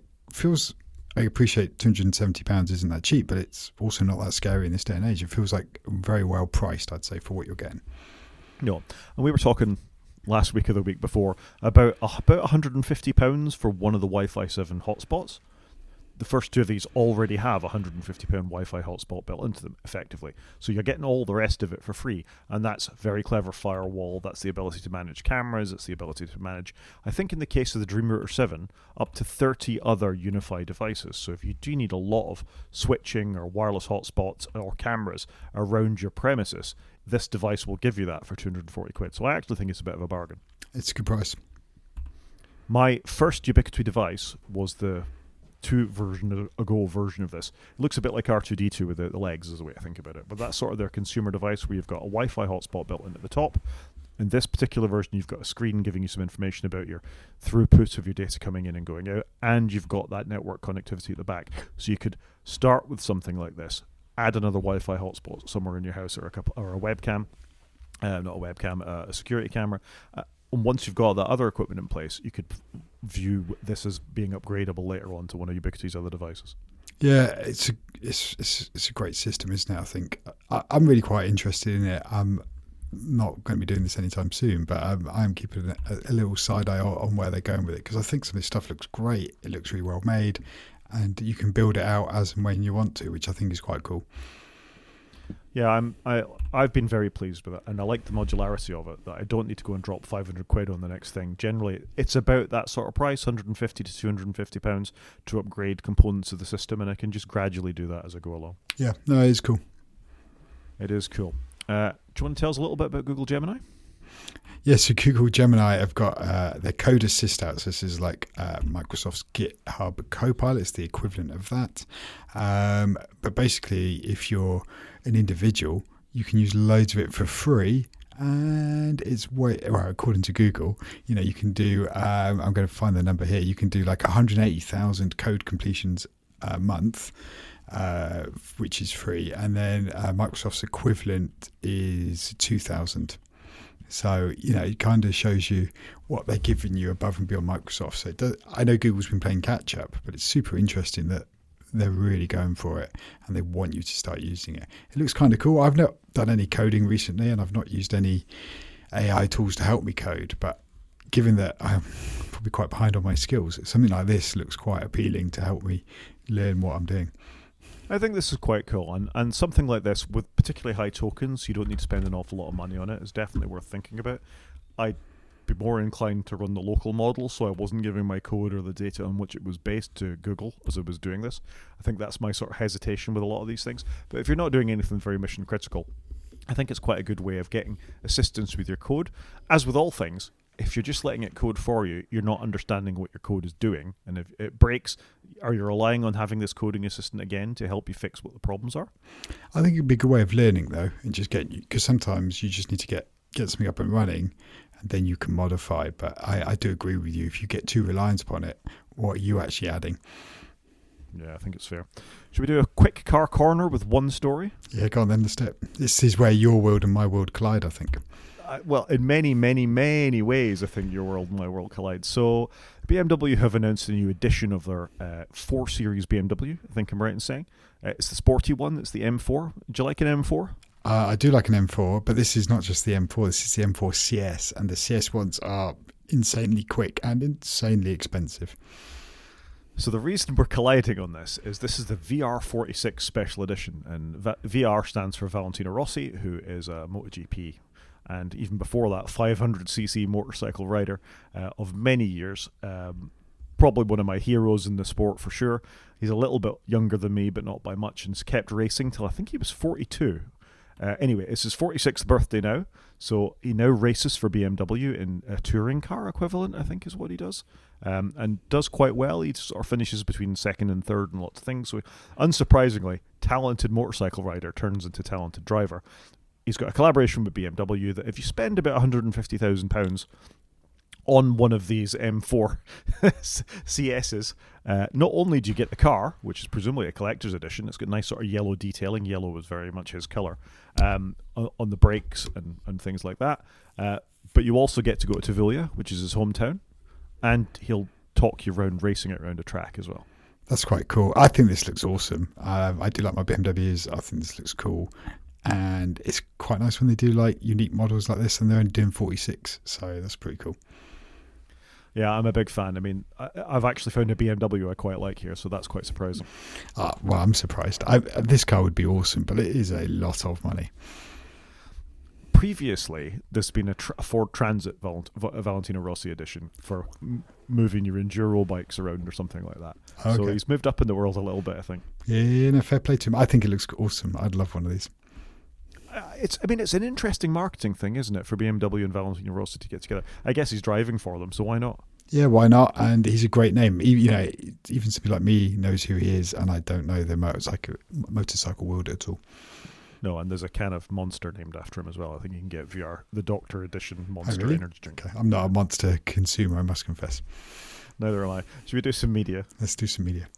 I appreciate £270 isn't that cheap, but it's also not that scary in this day and age. It feels like very well priced, I'd say, for what you're getting. No, and we were talking last week or the week before about £150 for one of the Wi-Fi 7 hotspots. The first 2 of these already have a £150 Wi-Fi hotspot built into them, effectively. So you're getting all the rest of it for free, and that's a very clever firewall. That's the ability to manage cameras. It's the ability to manage, I think in the case of the Dream Router 7, up to 30 other unified devices. So if you do need a lot of switching or wireless hotspots or cameras around your premises, this device will give you that for 240 quid. So I actually think it's a bit of a bargain. It's a good price. My first Ubiquiti device was the 2 version of this. It looks a bit like R2D2 with the legs is the way I think about it, but that's sort of their consumer device where you've got a Wi-Fi hotspot built in at the top. In this particular version, you've got a screen giving you some information about your throughput of your data coming in and going out, and you've got that network connectivity at the back. So you could start with something like this, add another Wi-Fi hotspot somewhere in your house, or a webcam, a security camera. And once you've got that other equipment in place, you could view this as being upgradable later on to one of Ubiquiti's other devices. Yeah, it's a great system, isn't it? I think I'm really quite interested in it. I'm not going to be doing this anytime soon, but I'm keeping a little side eye on where they're going with it, because I think some of this stuff looks great. It looks really well made, and you can build it out as and when you want to, which I think is quite cool. Yeah, I've been very pleased with it, and I like the modularity of it, that I don't need to go and drop 500 quid on the next thing. Generally, it's about that sort of price, 150 to 250 pounds, to upgrade components of the system, and I can just gradually do that as I go along. Yeah, no, it is cool. It is cool. Do you want to tell us a little bit about Google Gemini? Yes, so Google Gemini have got their Code Assist out. So this is like Microsoft's GitHub Copilot. It's the equivalent of that. But basically, if you're an individual, you can use loads of it for free. And it's according to Google, you can do, I'm going to find the number here. You can do like 180,000 code completions a month. which is free, and then Microsoft's equivalent is 2,000. So, it kind of shows you what they're giving you above and beyond Microsoft. So I know Google's been playing catch up, but it's super interesting that they're really going for it and they want you to start using it. It looks kind of cool. I've not done any coding recently and I've not used any AI tools to help me code, but given that I'm probably quite behind on my skills, something like this looks quite appealing to help me learn what I'm doing. I think this is quite cool, and something like this with particularly high tokens, you don't need to spend an awful lot of money on it. It's definitely worth thinking about. I'd be more inclined to run the local model, so I wasn't giving my code or the data on which it was based to Google as I was doing this. I think that's my sort of hesitation with a lot of these things. But if you're not doing anything very mission critical, I think it's quite a good way of getting assistance with your code. As with all things, if you're just letting it code for you, you're not understanding what your code is doing. And if it breaks, are you relying on having this coding assistant again to help you fix what the problems are? I think it'd be a good way of learning, though, and just getting you, because sometimes you just need to get something up and running, and then you can modify. But I do agree with you. If you get too reliant upon it, what are you actually adding? Yeah, I think it's fair. Should we do a quick car corner with one story? Yeah, go on then, let's do it. This is where your world and my world collide, I think. Well, in many, many, many ways, I think your world and my world collide. So BMW have announced a new edition of their 4 Series BMW, I think I'm right in saying. It's the sporty one. It's the M4. Do you like an M4? I do like an M4, but this is not just the M4. This is the M4 CS, and the CS ones are insanely quick and insanely expensive. So the reason we're colliding on this is the VR46 Special Edition, and VR stands for Valentino Rossi, who is a MotoGP and even before that 500cc motorcycle rider of many years. Probably one of my heroes in the sport for sure. He's a little bit younger than me, but not by much, and has kept racing till I think he was 42. Anyway, it's his 46th birthday now, so he now races for BMW in a touring car equivalent, I think is what he does, and does quite well. He sort of finishes between second and third and lots of things. So, unsurprisingly, talented motorcycle rider turns into talented driver. He's got a collaboration with BMW that if you spend about £150,000 on one of these M4 CSs, not only do you get the car, which is presumably a collector's edition, it's got nice sort of yellow detailing. Yellow was very much his colour on the brakes and things like that. But you also get to go to Tavilla, which is his hometown, and he'll talk you around racing it around a track as well. That's quite cool. I think this looks awesome. I do like my BMWs. I think this looks cool. And it's quite nice when they do like unique models like this, and they're only doing 46, so that's pretty cool. Yeah, I'm a big fan. I mean, I've actually found a BMW I quite like here, so that's quite surprising. Well, I'm surprised. This car would be awesome, but it is a lot of money. Previously, there's been a Ford Transit Valentino Rossi edition for moving your enduro bikes around or something like that. Okay. So he's moved up in the world a little bit, I think. Yeah, no, fair play to him. I think it looks awesome. I'd love one of these. It's an interesting marketing thing, isn't it, for BMW and Valentino Rossi to get together? I guess he's driving for them, so why not? Yeah, why not? And he's a great name. Even somebody like me knows who he is, and I don't know the motorcycle world at all. No, and there's a can of Monster named after him as well. I think you can get VR, the Doctor Edition Monster really? Energy drink. Okay. I'm not a Monster consumer, I must confess. Neither am I. Should we do some media? Let's do some media.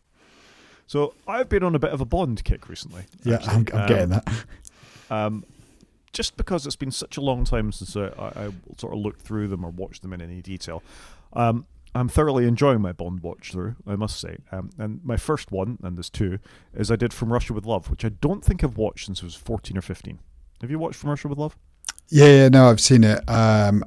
So I've been on a bit of a Bond kick recently. Yeah, I'm getting that. Just because it's been such a long time since I sort of looked through them or watched them in any detail. I'm thoroughly enjoying my Bond watch through, I must say. And my first one, and there's two, is I did From Russia with Love, which I don't think I've watched since I was 14 or 15. Have you watched From Russia with Love? Yeah, no, I've seen it. I've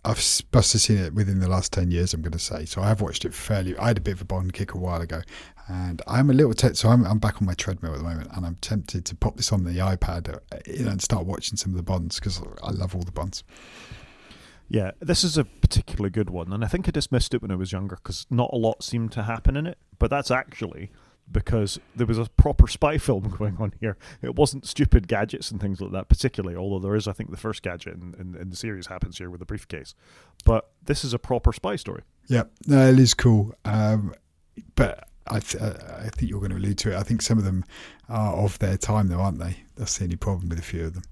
must have seen it within the last 10 years, I'm going to say. So I have watched it fairly. I had a bit of a Bond kick a while ago. And I'm a little so I'm back on my treadmill at the moment, and I'm tempted to pop this on the iPad and start watching some of the Bonds, because I love all the Bonds. Yeah, this is a particularly good one, and I think I dismissed it when I was younger because not a lot seemed to happen in it, but that's actually because there was a proper spy film going on here. It wasn't stupid gadgets and things like that particularly, although there is, I think, the first gadget in the series happens here with a briefcase. But this is a proper spy story. Yeah, no, it is cool. But I think you're going to allude to it. I think some of them are of their time, though, aren't they? That's the only problem with a few of them.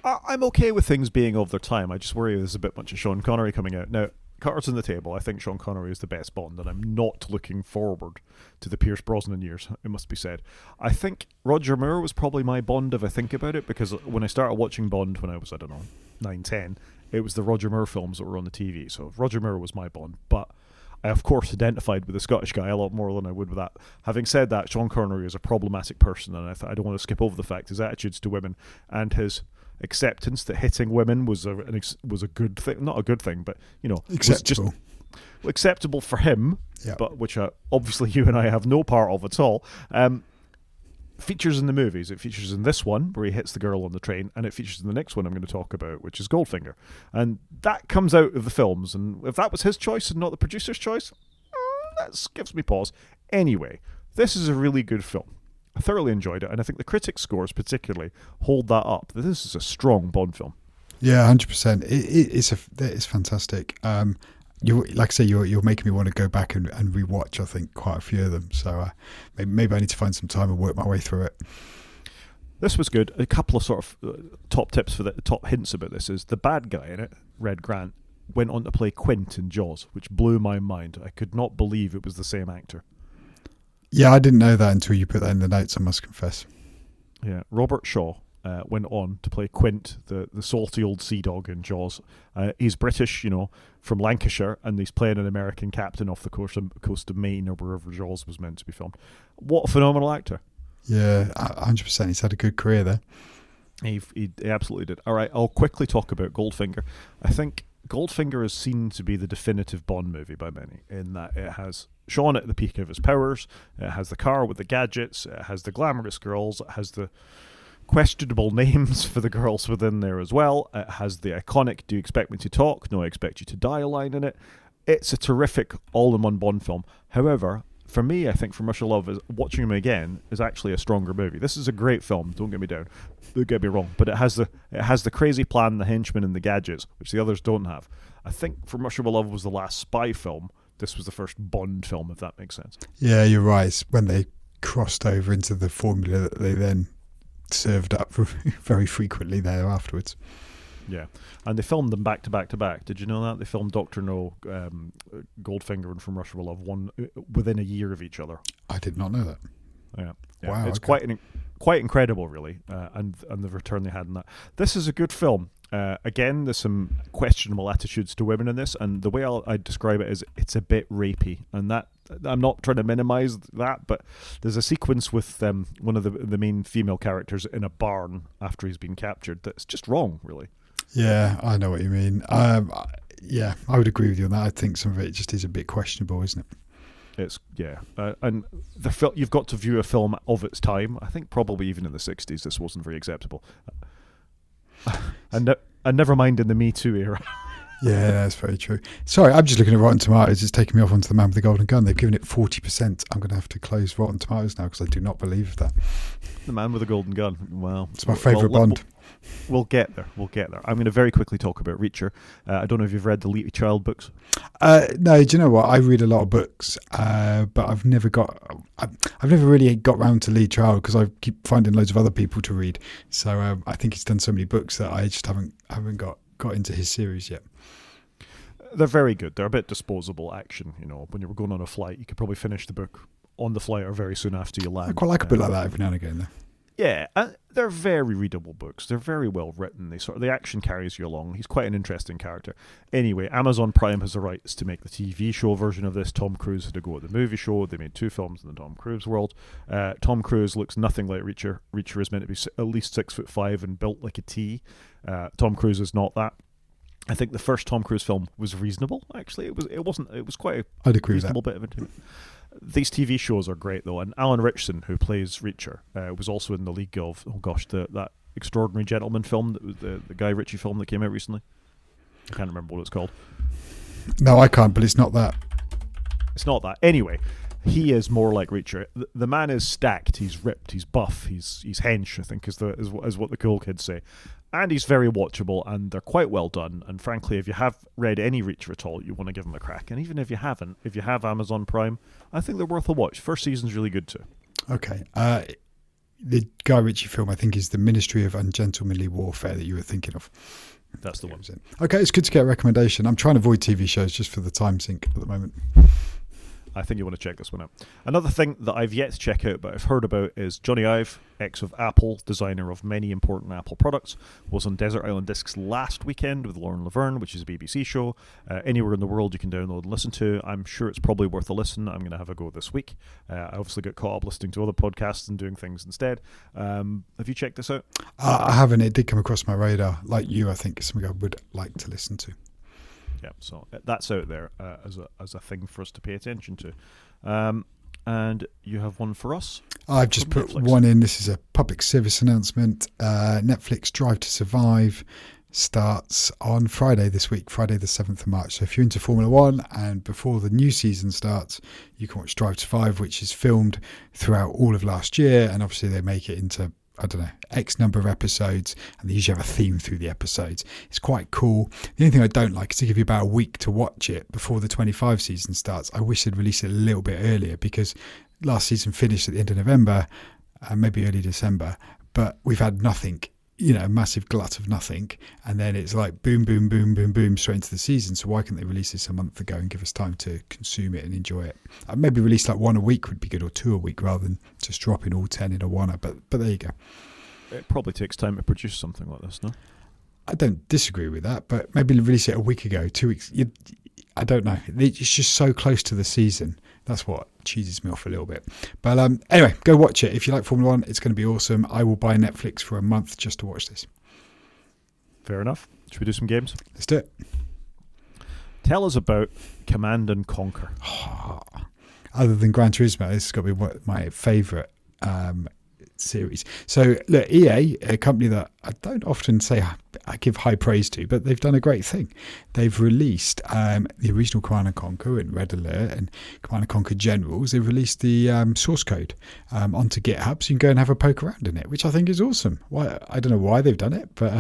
I'm okay with things being of their time. I just worry there's a bit much of Sean Connery coming out. Now, cards on the table. I think Sean Connery is the best Bond, and I'm not looking forward to the Pierce Brosnan years, it must be said. I think Roger Moore was probably my Bond if I think about it, because when I started watching Bond when I was, 9, 10, it was the Roger Moore films that were on the TV. So Roger Moore was my Bond, but I, of course, identified with the Scottish guy a lot more than I would with that. Having said that, Sean Connery is a problematic person, and I don't want to skip over the fact his attitudes to women and his acceptance that hitting women was a good thing. Not a good thing, but, acceptable. Was just acceptable for him, yeah. But which obviously you and I have no part of at all. Features in the movies. It features in this one where he hits the girl on the train, and it features in the next one I'm going to talk about, which is Goldfinger. And that comes out of the films, and if that was his choice and not the producer's choice, that gives me pause. Anyway, this is a really good film. I thoroughly enjoyed it, and I think the critics' scores particularly hold that up. This is a strong Bond film. Yeah, 100%. It's fantastic. Like I say, you're making me want to go back and rewatch, I think, quite a few of them. So maybe I need to find some time and work my way through it. This was good. A couple of sort of top hints about this is the bad guy in it, Red Grant, went on to play Quint in Jaws, which blew my mind. I could not believe it was the same actor. Yeah, I didn't know that until you put that in the notes, I must confess. Yeah, Robert Shaw went on to play Quint, the salty old sea dog in Jaws. He's British, from Lancashire, and he's playing an American captain off the coast of Maine or wherever Jaws was meant to be filmed. What a phenomenal actor. Yeah, 100%. He's had a good career there. He absolutely did. All right, I'll quickly talk about Goldfinger. I think Goldfinger is seen to be the definitive Bond movie by many, in that it has Sean at the peak of his powers, it has the car with the gadgets, it has the glamorous girls, it has the questionable names for the girls within there as well. It has the iconic "Do you expect me to talk? No, I expect you to die" line in it. It's a terrific all-in-one Bond film. However, for me, I think From Russia Love, watching him again, is actually a stronger movie. This is a great film, don't get me wrong, but it has the crazy plan, the henchmen, and the gadgets, which the others don't have. I think From Russia with Love was the last spy film. This was the first Bond film, if that makes sense. Yeah, you're right. It's when they crossed over into the formula that they then served up very frequently there afterwards. Yeah, and they filmed them back to back to back. Did you know that? They filmed Dr. No, Goldfinger, and From Russia with Love within a year of each other. I did not know that. Yeah. Wow, it's okay. quite incredible, really, and the return they had in that. This is a good film. Again, there's some questionable attitudes to women in this, and the way I'd describe it is it's a bit rapey, and that I'm not trying to minimize that, but there's a sequence with one of the main female characters in a barn after he's been captured that's just wrong, really. Yeah, I know what you mean. Yeah, I would agree with you on that. I think some of it just is a bit questionable, isn't it? It's and you've got to view a film of its time. I think probably even in the 60s this wasn't very acceptable. And never mind in the Me Too era. Yeah, that's very true. Sorry, I'm just looking at Rotten Tomatoes. It's taking me off onto The Man with the Golden Gun. They've given it 40%. I'm going to have to close Rotten Tomatoes now because I do not believe that. The Man with the Golden Gun. Well, it's my favourite Bond. We'll get there. I'm going to very quickly talk about Reacher. I don't know if you've read the Lee Child books. No, do you know what? I read a lot of books, but I've never really got round to Lee Child because I keep finding loads of other people to read. So I think he's done so many books that I just haven't got into his series yet. They're very good. They're a bit disposable action. When you were going on a flight, you could probably finish the book on the flight or very soon after you land. I quite like a bit like that every now and again, though. Yeah, they're very readable books. They're very well written. The action carries you along. He's quite an interesting character. Anyway, Amazon Prime has the rights to make the TV show version of this. Tom Cruise had to go at the movie show. They made 2 films in the Tom Cruise world. Tom Cruise looks nothing like Reacher. Reacher is meant to be at least 6'5" and built like a T. Tom Cruise is not that. I think the first Tom Cruise film was reasonable. Actually, it was quite a reasonable bit of it. These TV shows are great though, and Alan Ritchson, who plays Reacher, was also in the league of that Extraordinary Gentleman film, that was the Guy Ritchie film that came out recently. I can't remember what it's called. No, I can't, but it's not that. It's not that. Anyway, he is more like Reacher. The man is stacked. He's ripped. He's buff. He's hench, I think, is what the cool kids say. And he's very watchable, and they're quite well done. And frankly, if you have read any Reacher at all, you want to give them a crack. And even if you haven't, if you have Amazon Prime, I think they're worth a watch. First season's really good too. Okay. The Guy Ritchie film, I think, is The Ministry of Ungentlemanly Warfare that you were thinking of. That's the one. Okay, it's good to get a recommendation. I'm trying to avoid TV shows just for the time sink at the moment. I think you want to check this one out. Another thing that I've yet to check out but I've heard about is Johnny Ive, ex of Apple, designer of many important Apple products, was on Desert Island Discs last weekend with Lauren Laverne, which is a BBC show. Anywhere in the world you can download and listen to. I'm sure it's probably worth a listen. I'm going to have a go this week. I obviously got caught up listening to other podcasts and doing things instead. Have you checked this out? I haven't. It did come across my radar. Like you, I think it's something I would like to listen to. Yeah, so that's out there as a thing for us to pay attention to. And you have one for us? I've just put Netflix. One in. This is a public service announcement. Netflix Drive to Survive starts on Friday this week, Friday the 7th of March. So if you're into Formula One and before the new season starts, you can watch Drive to Survive, which is filmed throughout all of last year. And obviously they make it into, I don't know, X number of episodes, and they usually have a theme through the episodes. It's quite cool. The only thing I don't like is to give you about a week to watch it before the 25 season starts. I wish they'd release it a little bit earlier, because last season finished at the end of November, maybe early December, but we've had nothing, a massive glut of nothing, and then it's like boom, boom, boom, boom, boom, straight into the season. So why can't they release this a month ago and give us time to consume it and enjoy it? Maybe release like one a week would be good, or two a week, rather than just dropping all 10 in a one. But there you go. It probably takes time to produce something like this, no? I don't disagree with that, but maybe release it a week ago, 2 weeks. I don't know. It's just so close to the season. That's what cheeses me off a little bit. But anyway, go watch it. If you like Formula One, it's going to be awesome. I will buy Netflix for a month just to watch this. Fair enough. Should we do some games? Let's do it. Tell us about Command and Conquer. Other than Gran Turismo, this has got to be my favourite series. So look, EA, a company that I don't often say I give high praise to, but they've done a great thing. They've released the original Command & Conquer and Red Alert and Command & Conquer Generals. They've released the source code onto GitHub, so you can go and have a poke around in it, which I think is awesome. I don't know why they've done it, but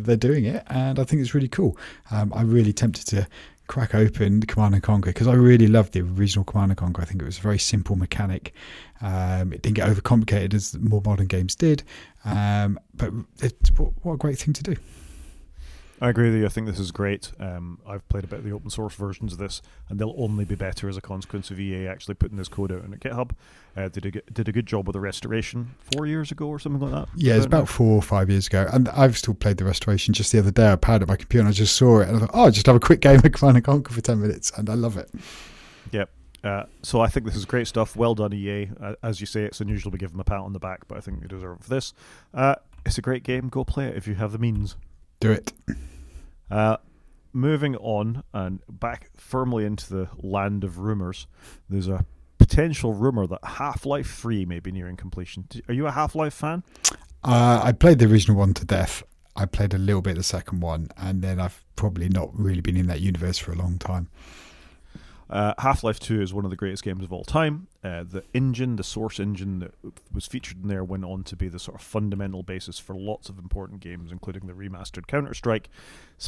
they're doing it, and I think it's really cool. I'm really tempted to crack open Command & Conquer, because I really loved the original Command & Conquer. I think it was a very simple mechanic. It didn't get overcomplicated as more modern games did, but what a great thing to do. I agree with you. I think this is great. I've played a bit of the open source versions of this, and they'll only be better as a consequence of EA actually putting this code out on GitHub. Did a good job with the restoration 4 years ago or something like that. Yeah, it's about 4 or 5 years ago, and I've still played the restoration. Just the other day I powered up my computer and I just saw it, and I thought, I'll just have a quick game of Command & Conquer for 10 minutes, and I love it. Yep. So I think this is great stuff. Well done, EA. As you say, it's unusual to give them a pat on the back, but I think they deserve it for this. It's a great game. Go play it if you have the means. Do it. Moving on and back firmly into the land of rumours, there's a potential rumour that Half-Life 3 may be nearing completion. Are you a Half-Life fan? I played the original one to death. I played a little bit of the second one, and then I've probably not really been in that universe for a long time. Half-Life 2 is one of the greatest games of all time. The engine, the source engine that was featured in there, went on to be the sort of fundamental basis for lots of important games, including the remastered Counter-Strike,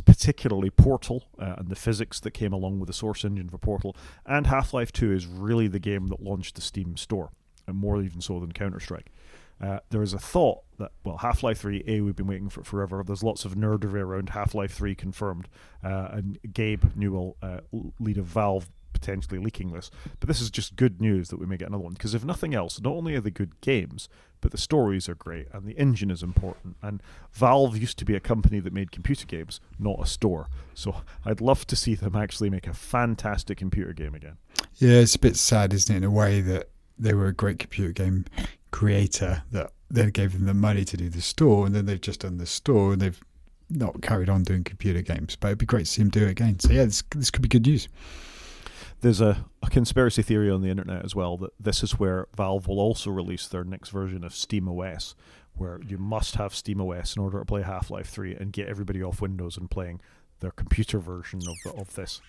particularly Portal, and the physics that came along with the source engine for Portal. And Half-Life 2 is really the game that launched the Steam store, and more even so than Counter-Strike. There is a thought that, Half-Life 3, we've been waiting for it forever. There's lots of nerdery around Half-Life 3 confirmed, and Gabe Newell, lead of Valve, potentially leaking this, but this is just good news that we may get another one, because if nothing else, not only are they good games, but the stories are great and the engine is important, and Valve used to be a company that made computer games, not a store, so I'd love to see them actually make a fantastic computer game again. Yeah, it's a bit sad, isn't it, in a way that they were a great computer game creator that then gave them the money to do the store, and then they've just done the store and they've not carried on doing computer games, but it'd be great to see them do it again. So yeah, this could be good news. There's a conspiracy theory on the internet as well that this is where Valve will also release their next version of SteamOS, where you must have SteamOS in order to play Half-Life 3 and get everybody off Windows and playing their computer version of this.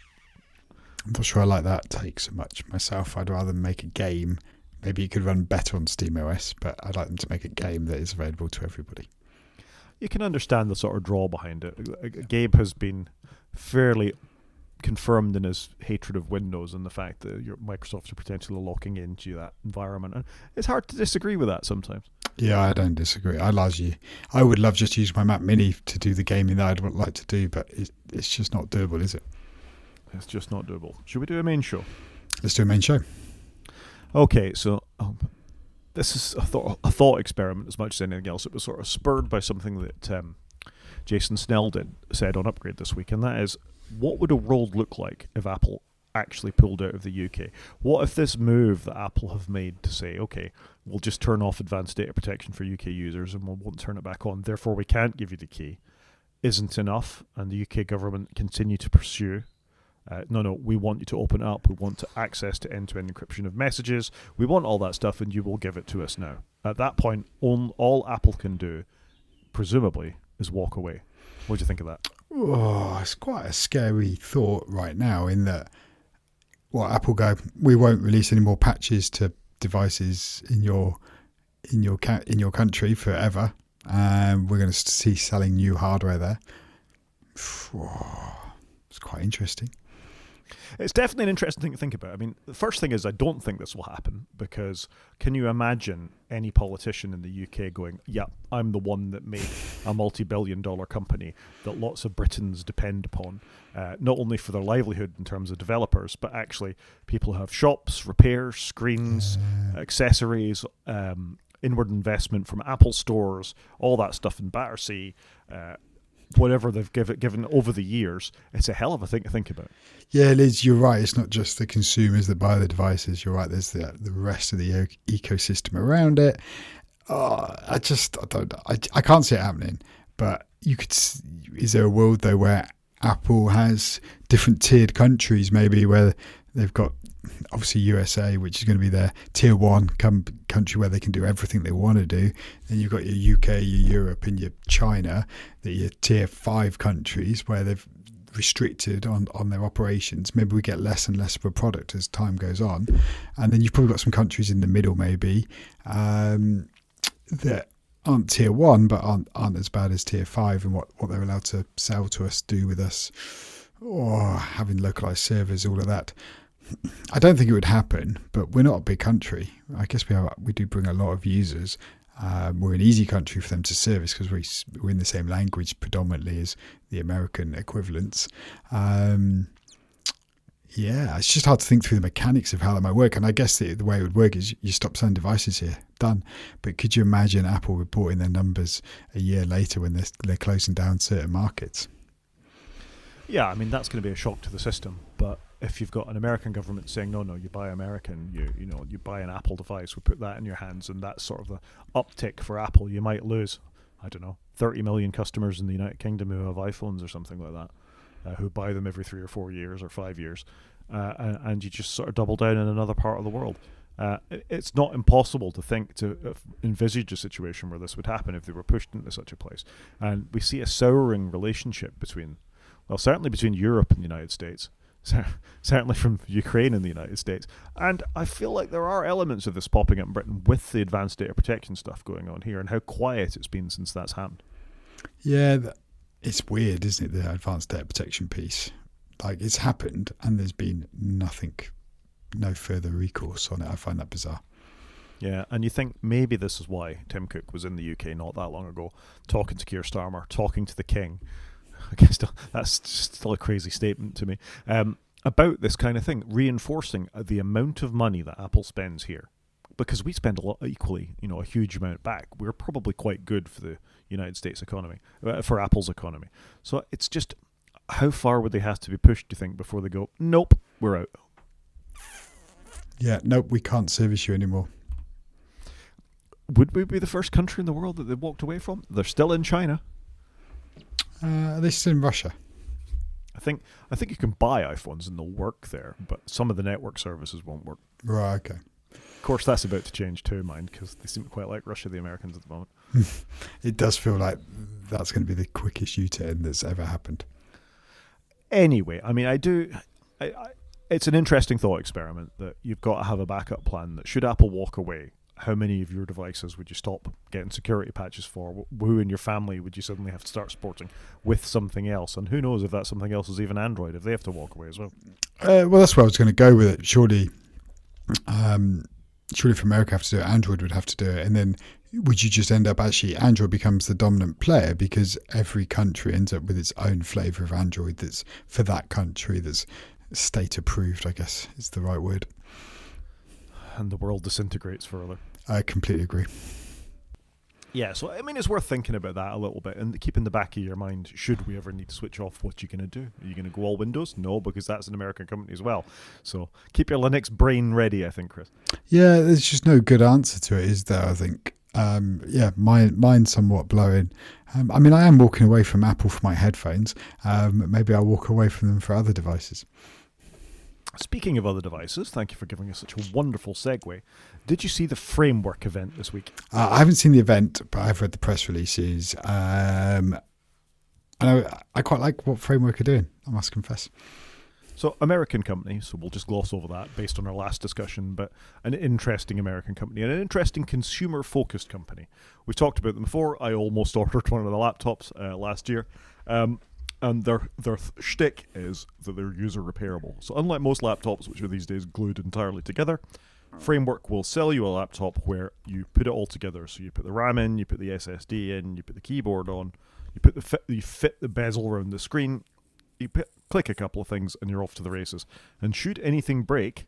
I'm not sure I like that take so much myself. I'd rather make a game. Maybe it could run better on SteamOS, but I'd like them to make a game that is available to everybody. You can understand the sort of draw behind it. Gabe has been fairly confirmed in his hatred of Windows and the fact that Microsoft are potentially locking into that environment, and it's hard to disagree with that sometimes. Yeah, I don't disagree. I would love just to use my Mac Mini to do the gaming that I'd like to do, but it's just not doable, is it? It's just not doable. Should we do a main show? Let's do a main show. Okay, so this is a thought experiment as much as anything else. It was sort of spurred by something that Jason Snell said on Upgrade this week, and that is, what would a world look like if Apple actually pulled out of the UK? What if this move that Apple have made to say, okay, we'll just turn off advanced data protection for UK users and we won't turn it back on, therefore we can't give you the key, isn't enough, and the UK government continue to pursue, no, we want you to open it up, we want to access to end-to-end encryption of messages, we want all that stuff, and you will give it to us now. At that point, all Apple can do, presumably, is walk away. What do you think of that? Oh, it's quite a scary thought right now, in that Apple go, we won't release any more patches to devices in your country forever, and we're going to cease selling new hardware there. It's quite interesting. It's definitely an interesting thing to think about. I mean, the first thing is I don't think this will happen, because can you imagine any politician in the UK going, yeah, I'm the one that made a multi-billion-dollar company that lots of Britons depend upon, not only for their livelihood in terms of developers, but actually people who have shops, repairs, screens, accessories, inward investment from Apple stores, all that stuff in Battersea, whatever they've given over the years. It's a hell of a thing to think about. Yeah, Liz, you're right. It's not just the consumers that buy the devices. You're right. There's the rest of the ecosystem around it. I can't see it happening. But you could. Is there a world though where Apple has different tiered countries, maybe where they've got obviously USA, which is going to be their tier one country where they can do everything they want to do. Then you've got your UK, your Europe, and your China, that your tier 5 countries where they've restricted on their operations. Maybe we get less and less of a product as time goes on. And then you've probably got some countries in the middle, maybe, that aren't tier 1 but aren't as bad as tier 5, and what they're allowed to sell to us, do with us, or having localized servers, all of that. I don't think it would happen, but we're not a big country. I guess we do bring a lot of users. We're an easy country for them to service because we're in the same language predominantly as the American equivalents. It's just hard to think through the mechanics of how that might work. And I guess the way it would work is you stop selling devices here, done. But could you imagine Apple reporting their numbers a year later when they're closing down certain markets? Yeah, I mean, that's going to be a shock to the system. But if you've got an American government saying, no, you buy American, you buy an Apple device, we put that in your hands, and that's sort of the uptick for Apple, you might lose, 30 million customers in the United Kingdom who have iPhones or something like that, who buy them every 3 or 4 years or 5 years, and you just sort of double down in another part of the world. It's not impossible to envisage a situation where this would happen if they were pushed into such a place. And we see a souring relationship certainly between Europe and the United States, certainly from Ukraine and the United States. And I feel like there are elements of this popping up in Britain with the advanced data protection stuff going on here and how quiet it's been since that's happened. Yeah, it's weird, isn't it, the advanced data protection piece? Like, it's happened and there's been no further recourse on it. I find that bizarre. Yeah, and you think maybe this is why Tim Cook was in the UK not that long ago, talking to Keir Starmer, talking to the King. I guess that's still a crazy statement to me, about this kind of thing, reinforcing the amount of money that Apple spends here. Because we spend a lot equally, a huge amount back. We're probably quite good for the United States economy, for Apple's economy. So it's just, how far would they have to be pushed, do you think, before they go, nope, we're out? Yeah, nope, we can't service you anymore. Would we be the first country in the world that they walked away from? They're still in China. Are they still in Russia? I think you can buy iPhones and they'll work there, but some of the network services won't work. Right, okay. Of course, that's about to change too, mind, because they seem to quite like Russia, the Americans, at the moment. It does feel like that's going to be the quickest U-turn that's ever happened. Anyway, I mean, it's an interesting thought experiment that you've got to have a backup plan that should Apple walk away, how many of your devices would you stop getting security patches for? Who in your family would you suddenly have to start supporting with something else? And who knows if that something else is even Android, if they have to walk away as well. Well, that's where I was going to go with it. Surely if America have to do it, Android would have to do it. And then would you just end up actually Android becomes the dominant player because every country ends up with its own flavour of Android that's for that country, that's state approved, I guess is the right word. And the world disintegrates further. I completely agree. Yeah, so I mean, it's worth thinking about that a little bit and keep in the back of your mind, should we ever need to switch off, what you going to do? Are you going to go all Windows? No, because that's an American company as well. So keep your Linux brain ready, I think, Chris. Yeah, there's just no good answer to it, is there, I think? Mine's somewhat blowing. I mean, I am walking away from Apple for my headphones. Maybe I'll walk away from them for other devices. Speaking of other devices, thank you for giving us such a wonderful segue. Did you see the Framework event this week? I haven't seen the event, but I've read the press releases. And I quite like what Framework are doing, I must confess. So, American company, so we'll just gloss over that based on our last discussion, but an interesting American company and an interesting consumer-focused company. We've talked about them before. I almost ordered one of the laptops last year. And their shtick is that they're user repairable. So unlike most laptops, which are these days glued entirely together, Framework will sell you a laptop where you put it all together. So you put the RAM in, you put the SSD in, you put the keyboard on, you fit the bezel around the screen, click a couple of things, and you're off to the races. And should anything break,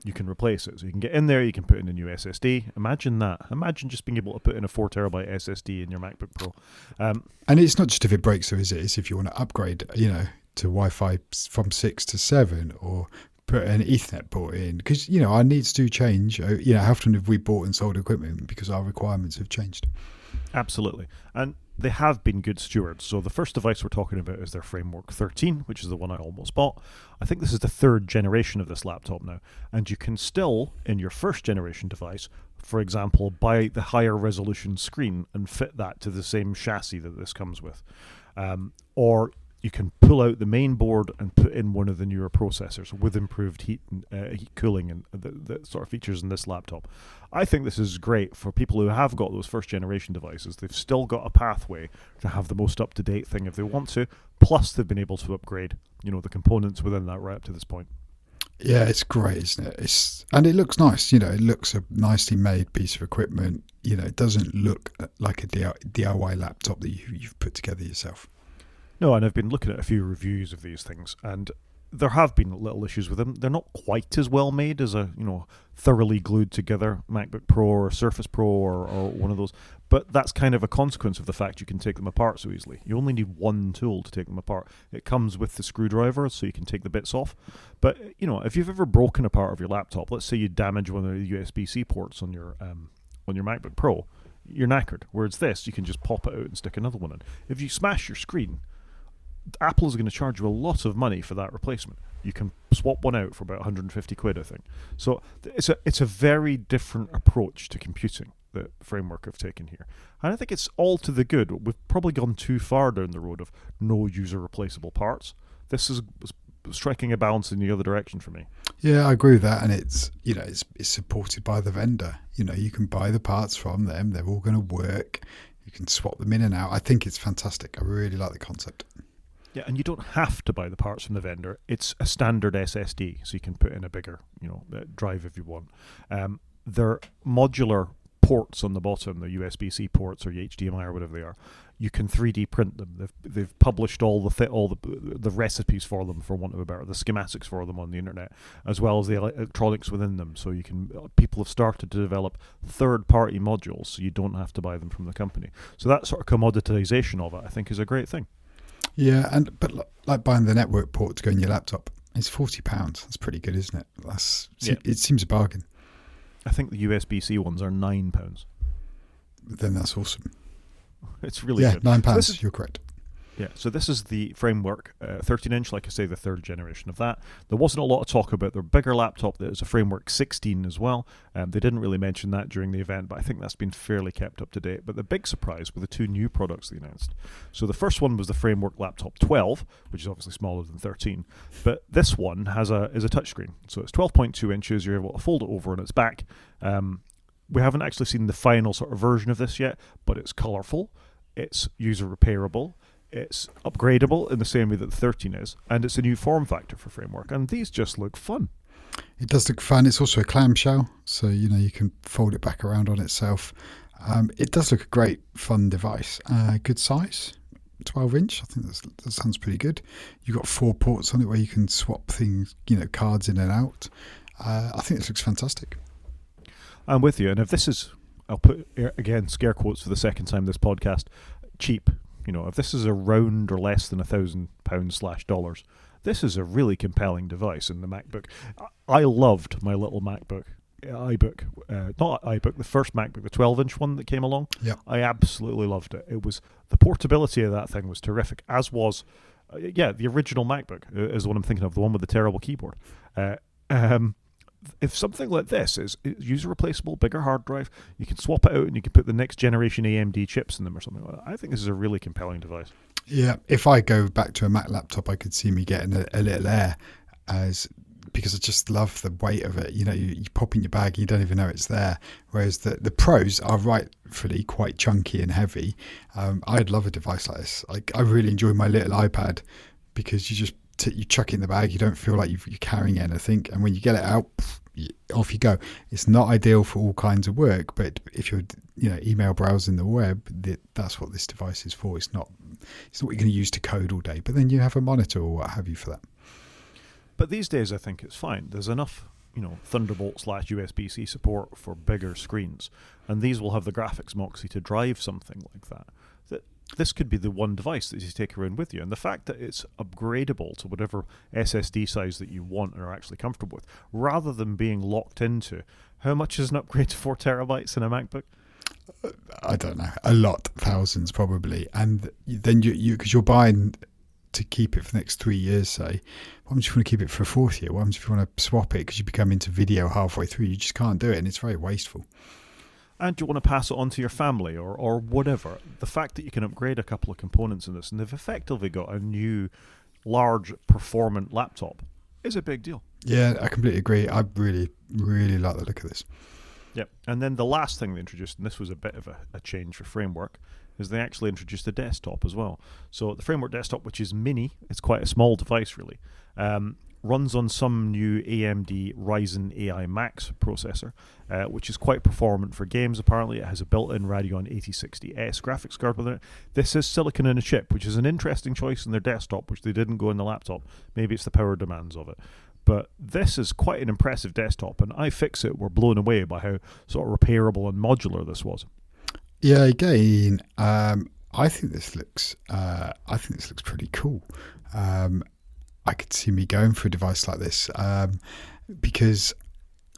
you can replace it. So you can get in there, you can put in a new SSD. Imagine that. Imagine just being able to put in a 4 terabyte SSD in your MacBook Pro. And it's not just if it breaks, though, is it? It's if you want to upgrade, to Wi-Fi from 6 to 7 or put an Ethernet port in. Because, our needs do change. How often have we bought and sold equipment because our requirements have changed? Absolutely. And they have been good stewards. So the first device we're talking about is their Framework 13, which is the one I almost bought. I think this is the 3rd generation of this laptop now. And you can still, in your 1st generation device, for example, buy the higher resolution screen and fit that to the same chassis that this comes with. Or you can pull out the main board and put in one of the newer processors with improved heat cooling and the sort of features in this laptop. I think this is great for people who have got those 1st generation devices. They've still got a pathway to have the most up-to-date thing if they want to, plus they've been able to upgrade, the components within that right up to this point. Yeah, it's great, isn't it? And it looks nice. It looks a nicely made piece of equipment. It doesn't look like a DIY laptop that you've put together yourself. No, and I've been looking at a few reviews of these things, and there have been little issues with them. They're not quite as well made as a thoroughly glued together MacBook Pro or Surface Pro or one of those. But that's kind of a consequence of the fact you can take them apart so easily. You only need one tool to take them apart. It comes with the screwdriver, so you can take the bits off. But if you've ever broken a part of your laptop, let's say you damage one of the USB-C ports on your MacBook Pro, you're knackered. Whereas this, you can just pop it out and stick another one in. If you smash your screen, Apple is going to charge you a lot of money for that replacement. You can swap one out for about 150 quid, I think. So it's a very different approach to computing that Framework have taken here. And I think it's all to the good. We've probably gone too far down the road of no user replaceable parts. This is striking a balance in the other direction for me. Yeah, I agree with that. And it's supported by the vendor. You can buy the parts from them. They're all going to work. You can swap them in and out. I think it's fantastic. I really like the concept. Yeah, and you don't have to buy the parts from the vendor. It's a standard SSD, so you can put in a bigger, drive if you want. They're modular ports on the bottom, the USB-C ports or HDMI or whatever they are. You can 3D print them. They've published all the recipes for them, for want of a better, the schematics for them on the internet, as well as the electronics within them. So people have started to develop third-party modules, so you don't have to buy them from the company. So that sort of commoditization of it, I think, is a great thing. Yeah, but like buying the network port to go in your laptop, it's £40. That's pretty good, isn't it? It seems a bargain. I think the USB-C ones are £9. Then that's awesome. It's really good. Yeah, £9. You're correct. Yeah, so this is the Framework 13-inch, like I say, the 3rd generation of that. There wasn't a lot of talk about their bigger laptop. There's a Framework 16 as well. They didn't really mention that during the event, but I think that's been fairly kept up to date. But the big surprise were the 2 new products they announced. So the first one was the Framework Laptop 12, which is obviously smaller than 13. But this one is a touchscreen. So it's 12.2 inches. You're able to fold it over on its back. We haven't actually seen the final sort of version of this yet, but it's colourful. It's user repairable. It's upgradable in the same way that the 13 is, and it's a new form factor for Framework, and these just look fun. It does look fun. It's also a clamshell, so you can fold it back around on itself. It does look a great, fun device. Good size, 12-inch. I think that sounds pretty good. You've got 4 ports on it where you can swap things, cards in and out. I think this looks fantastic. I'm with you. And if this is, I'll put, again, scare quotes for the second time this podcast, cheap. If this is around or less than £1,000/$dollars, this is a really compelling device in the MacBook. I loved my little MacBook. The first MacBook, the 12-inch one that came along. Yeah. I absolutely loved it. The portability of that thing was terrific, as was, the original MacBook is the one I'm thinking of, the one with the terrible keyboard. If something like this is user replaceable, bigger hard drive, you can swap it out and you can put the next generation AMD chips in them or something like that. I think this is a really compelling device. Yeah, if I go back to a Mac laptop, I could see me getting a little Air, because I just love the weight of it. You pop in your bag, you don't even know it's there. Whereas the Pros are rightfully quite chunky and heavy. I'd love a device like this. I really enjoy my little iPad because you just you chuck it in the bag, you don't feel like you're carrying anything, and when you get it out, off you go. It's not ideal for all kinds of work, but if you're email browsing the web, that's what this device is for. It's not what you're going to use to code all day, but then you have a monitor or what have you for that. But these days I think it's fine. There's enough Thunderbolt/USB-C support for bigger screens, and these will have the graphics Moxie to drive something like that. This could be the one device that you take around with you. And the fact that it's upgradable to whatever SSD size that you want and are actually comfortable with, rather than being locked into, how much is an upgrade to 4 terabytes in a MacBook? I don't know. A lot. Thousands probably. And then because you're buying to keep it for the next 3 years, say, what happens if you want to keep it for a 4th year? What happens if you want to swap it because you become into video halfway through? You just can't do it, and it's very wasteful. And you want to pass it on to your family or whatever. The fact that you can upgrade a couple of components in this, and they've effectively got a new large performant laptop, is a big deal. Yeah, I completely agree. I really, really like the look of this. Yep. And then the last thing they introduced, and this was a bit of a change for Framework, is they actually introduced a desktop as well. So the Framework desktop, which is mini, it's quite a small device really, runs on some new AMD Ryzen AI Max processor, which is quite performant for games apparently. It has a built-in Radeon 8060S graphics card with it. This is silicon in a chip, which is an interesting choice in their desktop, which they didn't go in the laptop. Maybe it's the power demands of it. But this is quite an impressive desktop, and iFixit were blown away by how sort of repairable and modular this was. Yeah, again, I think this looks pretty cool. I could see me going for a device like this because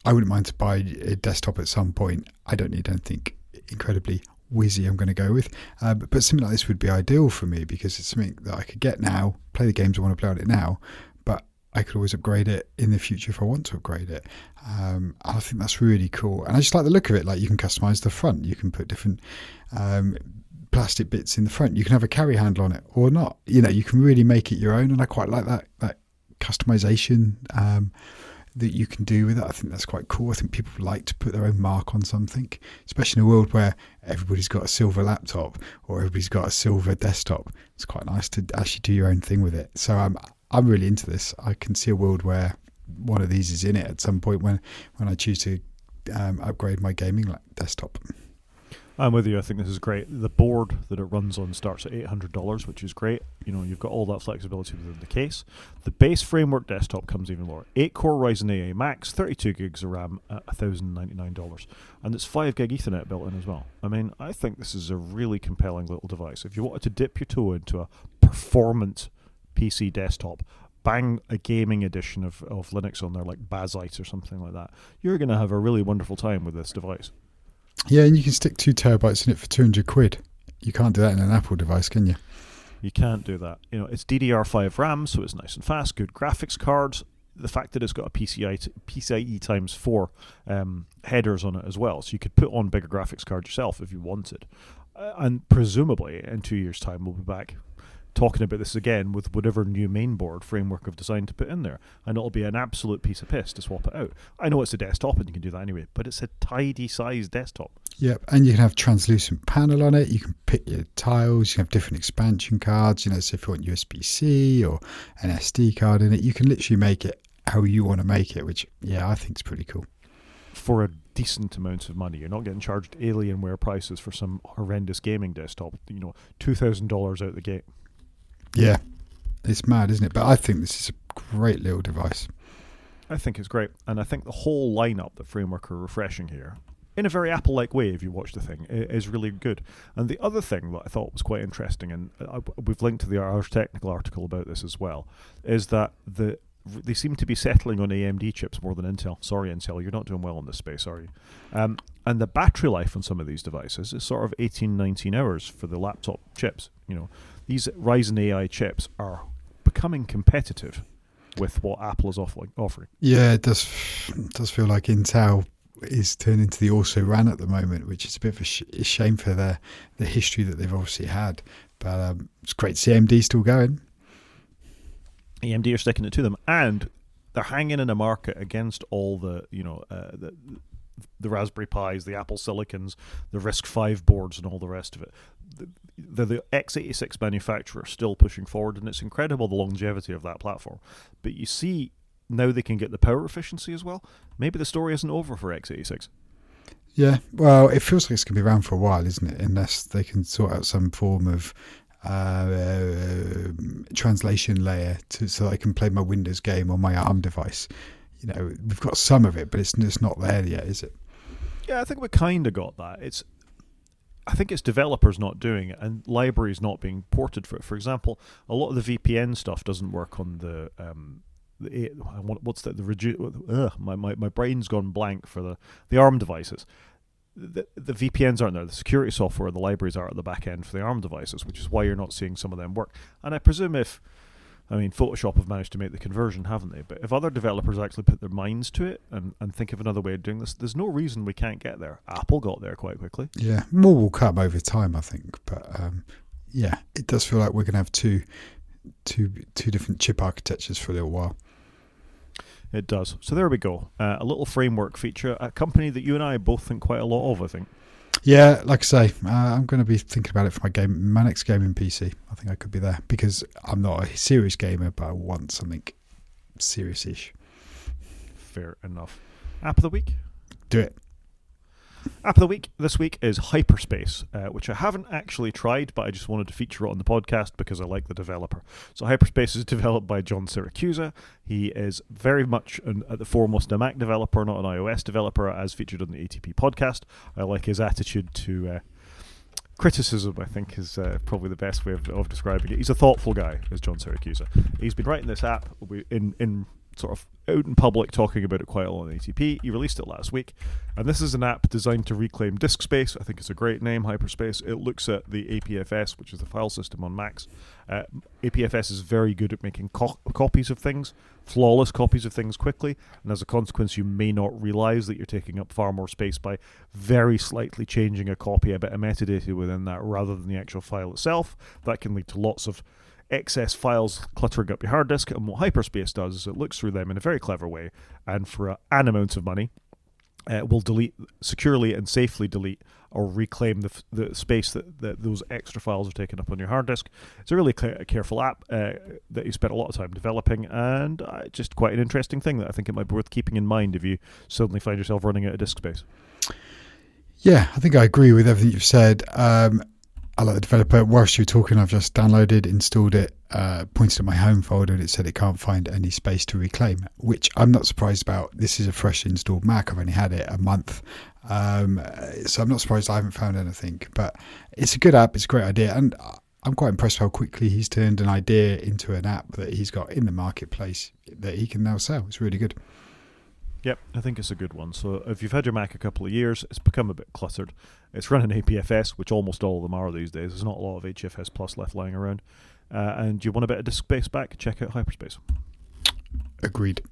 I wouldn't mind to buy a desktop at some point. I don't need anything incredibly whizzy I'm going to go with. But something like this would be ideal for me because it's something that I could get now, play the games I want to play on it now, but I could always upgrade it in the future if I want to upgrade it. I think that's really cool. And I just like the look of it. Like, you can customize the front. You can put different plastic bits in the front. You can have a carry handle on it or not. You can really make it your own. And I quite like that customization that you can do with it. I think that's quite cool. I think people like to put their own mark on something, especially in a world where everybody's got a silver laptop or everybody's got a silver desktop. It's quite nice to actually do your own thing with it. So I'm really into this. I can see a world where one of these is in it at some point when I choose to upgrade my gaming desktop. I'm with you. I think this is great. The board that it runs on starts at $800, which is great. You've got all that flexibility within the case. The base Framework desktop comes even lower. 8-core Ryzen AI Max, 32 gigs of RAM at $1,099. And it's 5 gig Ethernet built in as well. I mean, I think this is a really compelling little device. If you wanted to dip your toe into a performant PC desktop, bang a gaming edition of Linux on there like Bazite or something like that, you're going to have a really wonderful time with this device. Yeah, and you can stick 2 terabytes in it for £200. You can't do that in an Apple device, can you? You can't do that. It's DDR5 RAM, so it's nice and fast, good graphics cards. The fact that it's got a PCIe times 4 headers on it as well, so you could put on bigger graphics card yourself if you wanted. And presumably in 2 years' time we'll be back talking about this again with whatever new mainboard Framework have designed to put in there, and it'll be an absolute piece of piss to swap it out. I know it's a desktop and you can do that anyway, but it's a tidy sized desktop. Yep, and you can have translucent panel on it. You can pick your tiles. You can have different expansion cards. So if you want USB-C or an SD card in it, you can literally make it how you want to make it, which I think is pretty cool. For a decent amount of money. You're not getting charged Alienware prices for some horrendous gaming desktop. $2,000 out the gate. Yeah, it's mad, isn't it? But I think this is a great little device. I think it's great, and I think the whole lineup that Framework are refreshing here, in a very Apple-like way, if you watch the thing, is really good. And the other thing that I thought was quite interesting, and we've linked to the Ars Technical article about this as well, is that they seem to be settling on AMD chips more than Intel. Sorry, Intel, you're not doing well in this space, are you? And the battery life on some of these devices is sort of 18, 19 hours for the laptop chips. These Ryzen AI chips are becoming competitive with what Apple is offering. Yeah, it does feel like Intel is turning to the also ran at the moment, which is a bit of a shame for the history that they've obviously had. But it's great to see AMD still going. AMD are sticking it to them, and they're hanging in a market against all the the Raspberry Pis, the Apple Silicons, the RISC-V boards, and all the rest of it. The x86 manufacturer still pushing forward, and it's incredible the longevity of that platform. But you see, now they can get the power efficiency as well. Maybe the story isn't over for x86. Yeah, well, it feels like it's going to be around for a while, isn't it? Unless they can sort out some form of translation layer so I can play my Windows game on my ARM device. We've got some of it, but it's not there yet, is it? Yeah, I think we kind of got that. I think it's developers not doing it and libraries not being ported for it. For example, a lot of the VPN stuff doesn't work on the my brain's gone blank for the ARM devices. The VPNs aren't there. The security software, the libraries are at the back end for the ARM devices, which is why you're not seeing some of them work. And I presume Photoshop have managed to make the conversion, haven't they? But if other developers actually put their minds to it and think of another way of doing this, there's no reason we can't get there. Apple got there quite quickly. Yeah, more will come over time, I think. But yeah, it does feel like we're going to have two different chip architectures for a little while. It does. So there we go. A little framework feature, a company that you and I both think quite a lot of, I think. Yeah, like I say, I'm going to be thinking about it for my next gaming PC. I think I could be there because I'm not a serious gamer, but I want something serious-ish. Fair enough. App of the week? Do it. App of the week this week is Hyperspace, which I haven't actually tried, but I just wanted to feature it on the podcast because I like the developer. So Hyperspace is developed by John Siracusa. He is very much at the foremost a Mac developer, not an iOS developer, as featured on the ATP podcast. I like his attitude to criticism, I think, is probably the best way of describing it. He's a thoughtful guy, is John Siracusa. He's been writing this app in sort of out in public, talking about it quite a lot on ATP. He released it last week, and this is an app designed to reclaim disk space. I think it's a great name, Hyperspace. It looks at the APFS, which is the file system on Macs. APFS is very good at making copies of things, flawless copies of things quickly, and as a consequence, you may not realize that you're taking up far more space by very slightly changing a copy, a bit of metadata within that, rather than the actual file itself. That can lead to lots of excess files cluttering up your hard disk, and what Hyperspace does is it looks through them in a very clever way, and for an amount of money will securely and safely delete or reclaim the space that those extra files are taken up on your hard disk. It's a really careful app that you spent a lot of time developing, and just quite an interesting thing that I think it might be worth keeping in mind if you suddenly find yourself running out of disk space. Yeah, I think I agree with everything you've said. I like the developer. Whilst you were talking, I've just downloaded, installed it, pointed at my home folder, and it said it can't find any space to reclaim, which I'm not surprised about. This is a fresh installed Mac. I've only had it a month. So I'm not surprised I haven't found anything. But it's a good app. It's a great idea. And I'm quite impressed how quickly he's turned an idea into an app that he's got in the marketplace that he can now sell. It's really good. Yep, I think it's a good one. So if you've had your Mac a couple of years, it's become a bit cluttered. It's running APFS, which almost all of them are these days. There's not a lot of HFS Plus left lying around. And you want a bit of disk space back, check out Hyperspace. Agreed.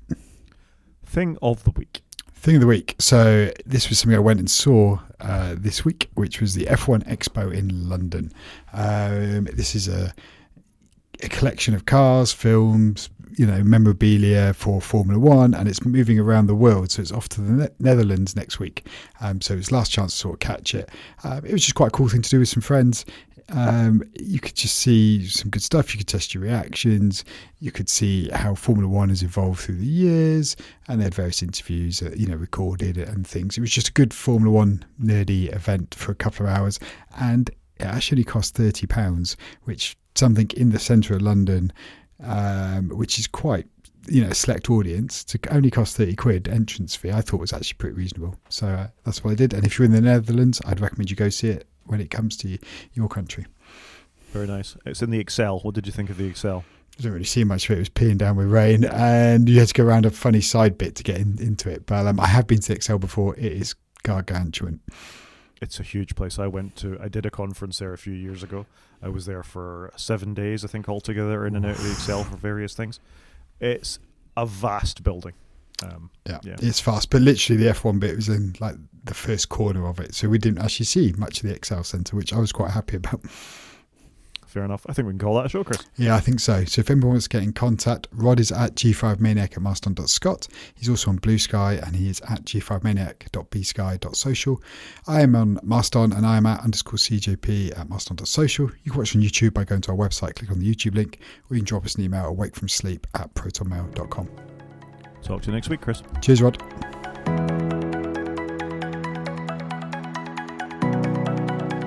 Thing of the week. Thing of the week. So this was something I went and saw this week, which was the F1 Expo in London. This is a collection of cars, films, memorabilia for Formula One, and it's moving around the world. So it's off to the Netherlands next week. So it's last chance to sort of catch it. It was just quite a cool thing to do with some friends. You could just see some good stuff. You could test your reactions. You could see how Formula One has evolved through the years, and they had various interviews, recorded and things. It was just a good Formula One nerdy event for a couple of hours, and it actually cost £30, which something in the centre of London, which is quite a select audience, to only cost £30 entrance fee, I thought was actually pretty reasonable. So that's what I did. And if you're in the Netherlands, I'd recommend you go see it when it comes to your country. Very nice. It's in the Excel. What did you think of the Excel? I didn't really see much of it. It was peeing down with rain, and you had to go around a funny side bit to get into it. But I have been to the Excel before. It is gargantuan. It's a huge place. I did a conference there a few years ago. I was there for 7 days, I think, altogether, in and out of the Excel for various things. It's a vast building. Yeah, it's fast, but literally the F1 bit was in like the first corner of it, so we didn't actually see much of the Excel Centre, which I was quite happy about. Fair enough. I think we can call that a show, Chris. Yeah, I think so. So if anyone wants to get in contact, Rod is at g5maniac@mastodon.scot. He's also on Blue Sky, and he is at g5maniac.bsky.social. I am on Mastodon, and I am at _CJP at mastodon.social. You can watch on YouTube by going to our website, click on the YouTube link, or you can drop us an email at wakefromsleep@protonmail.com. Talk to you next week, Chris. Cheers, Rod.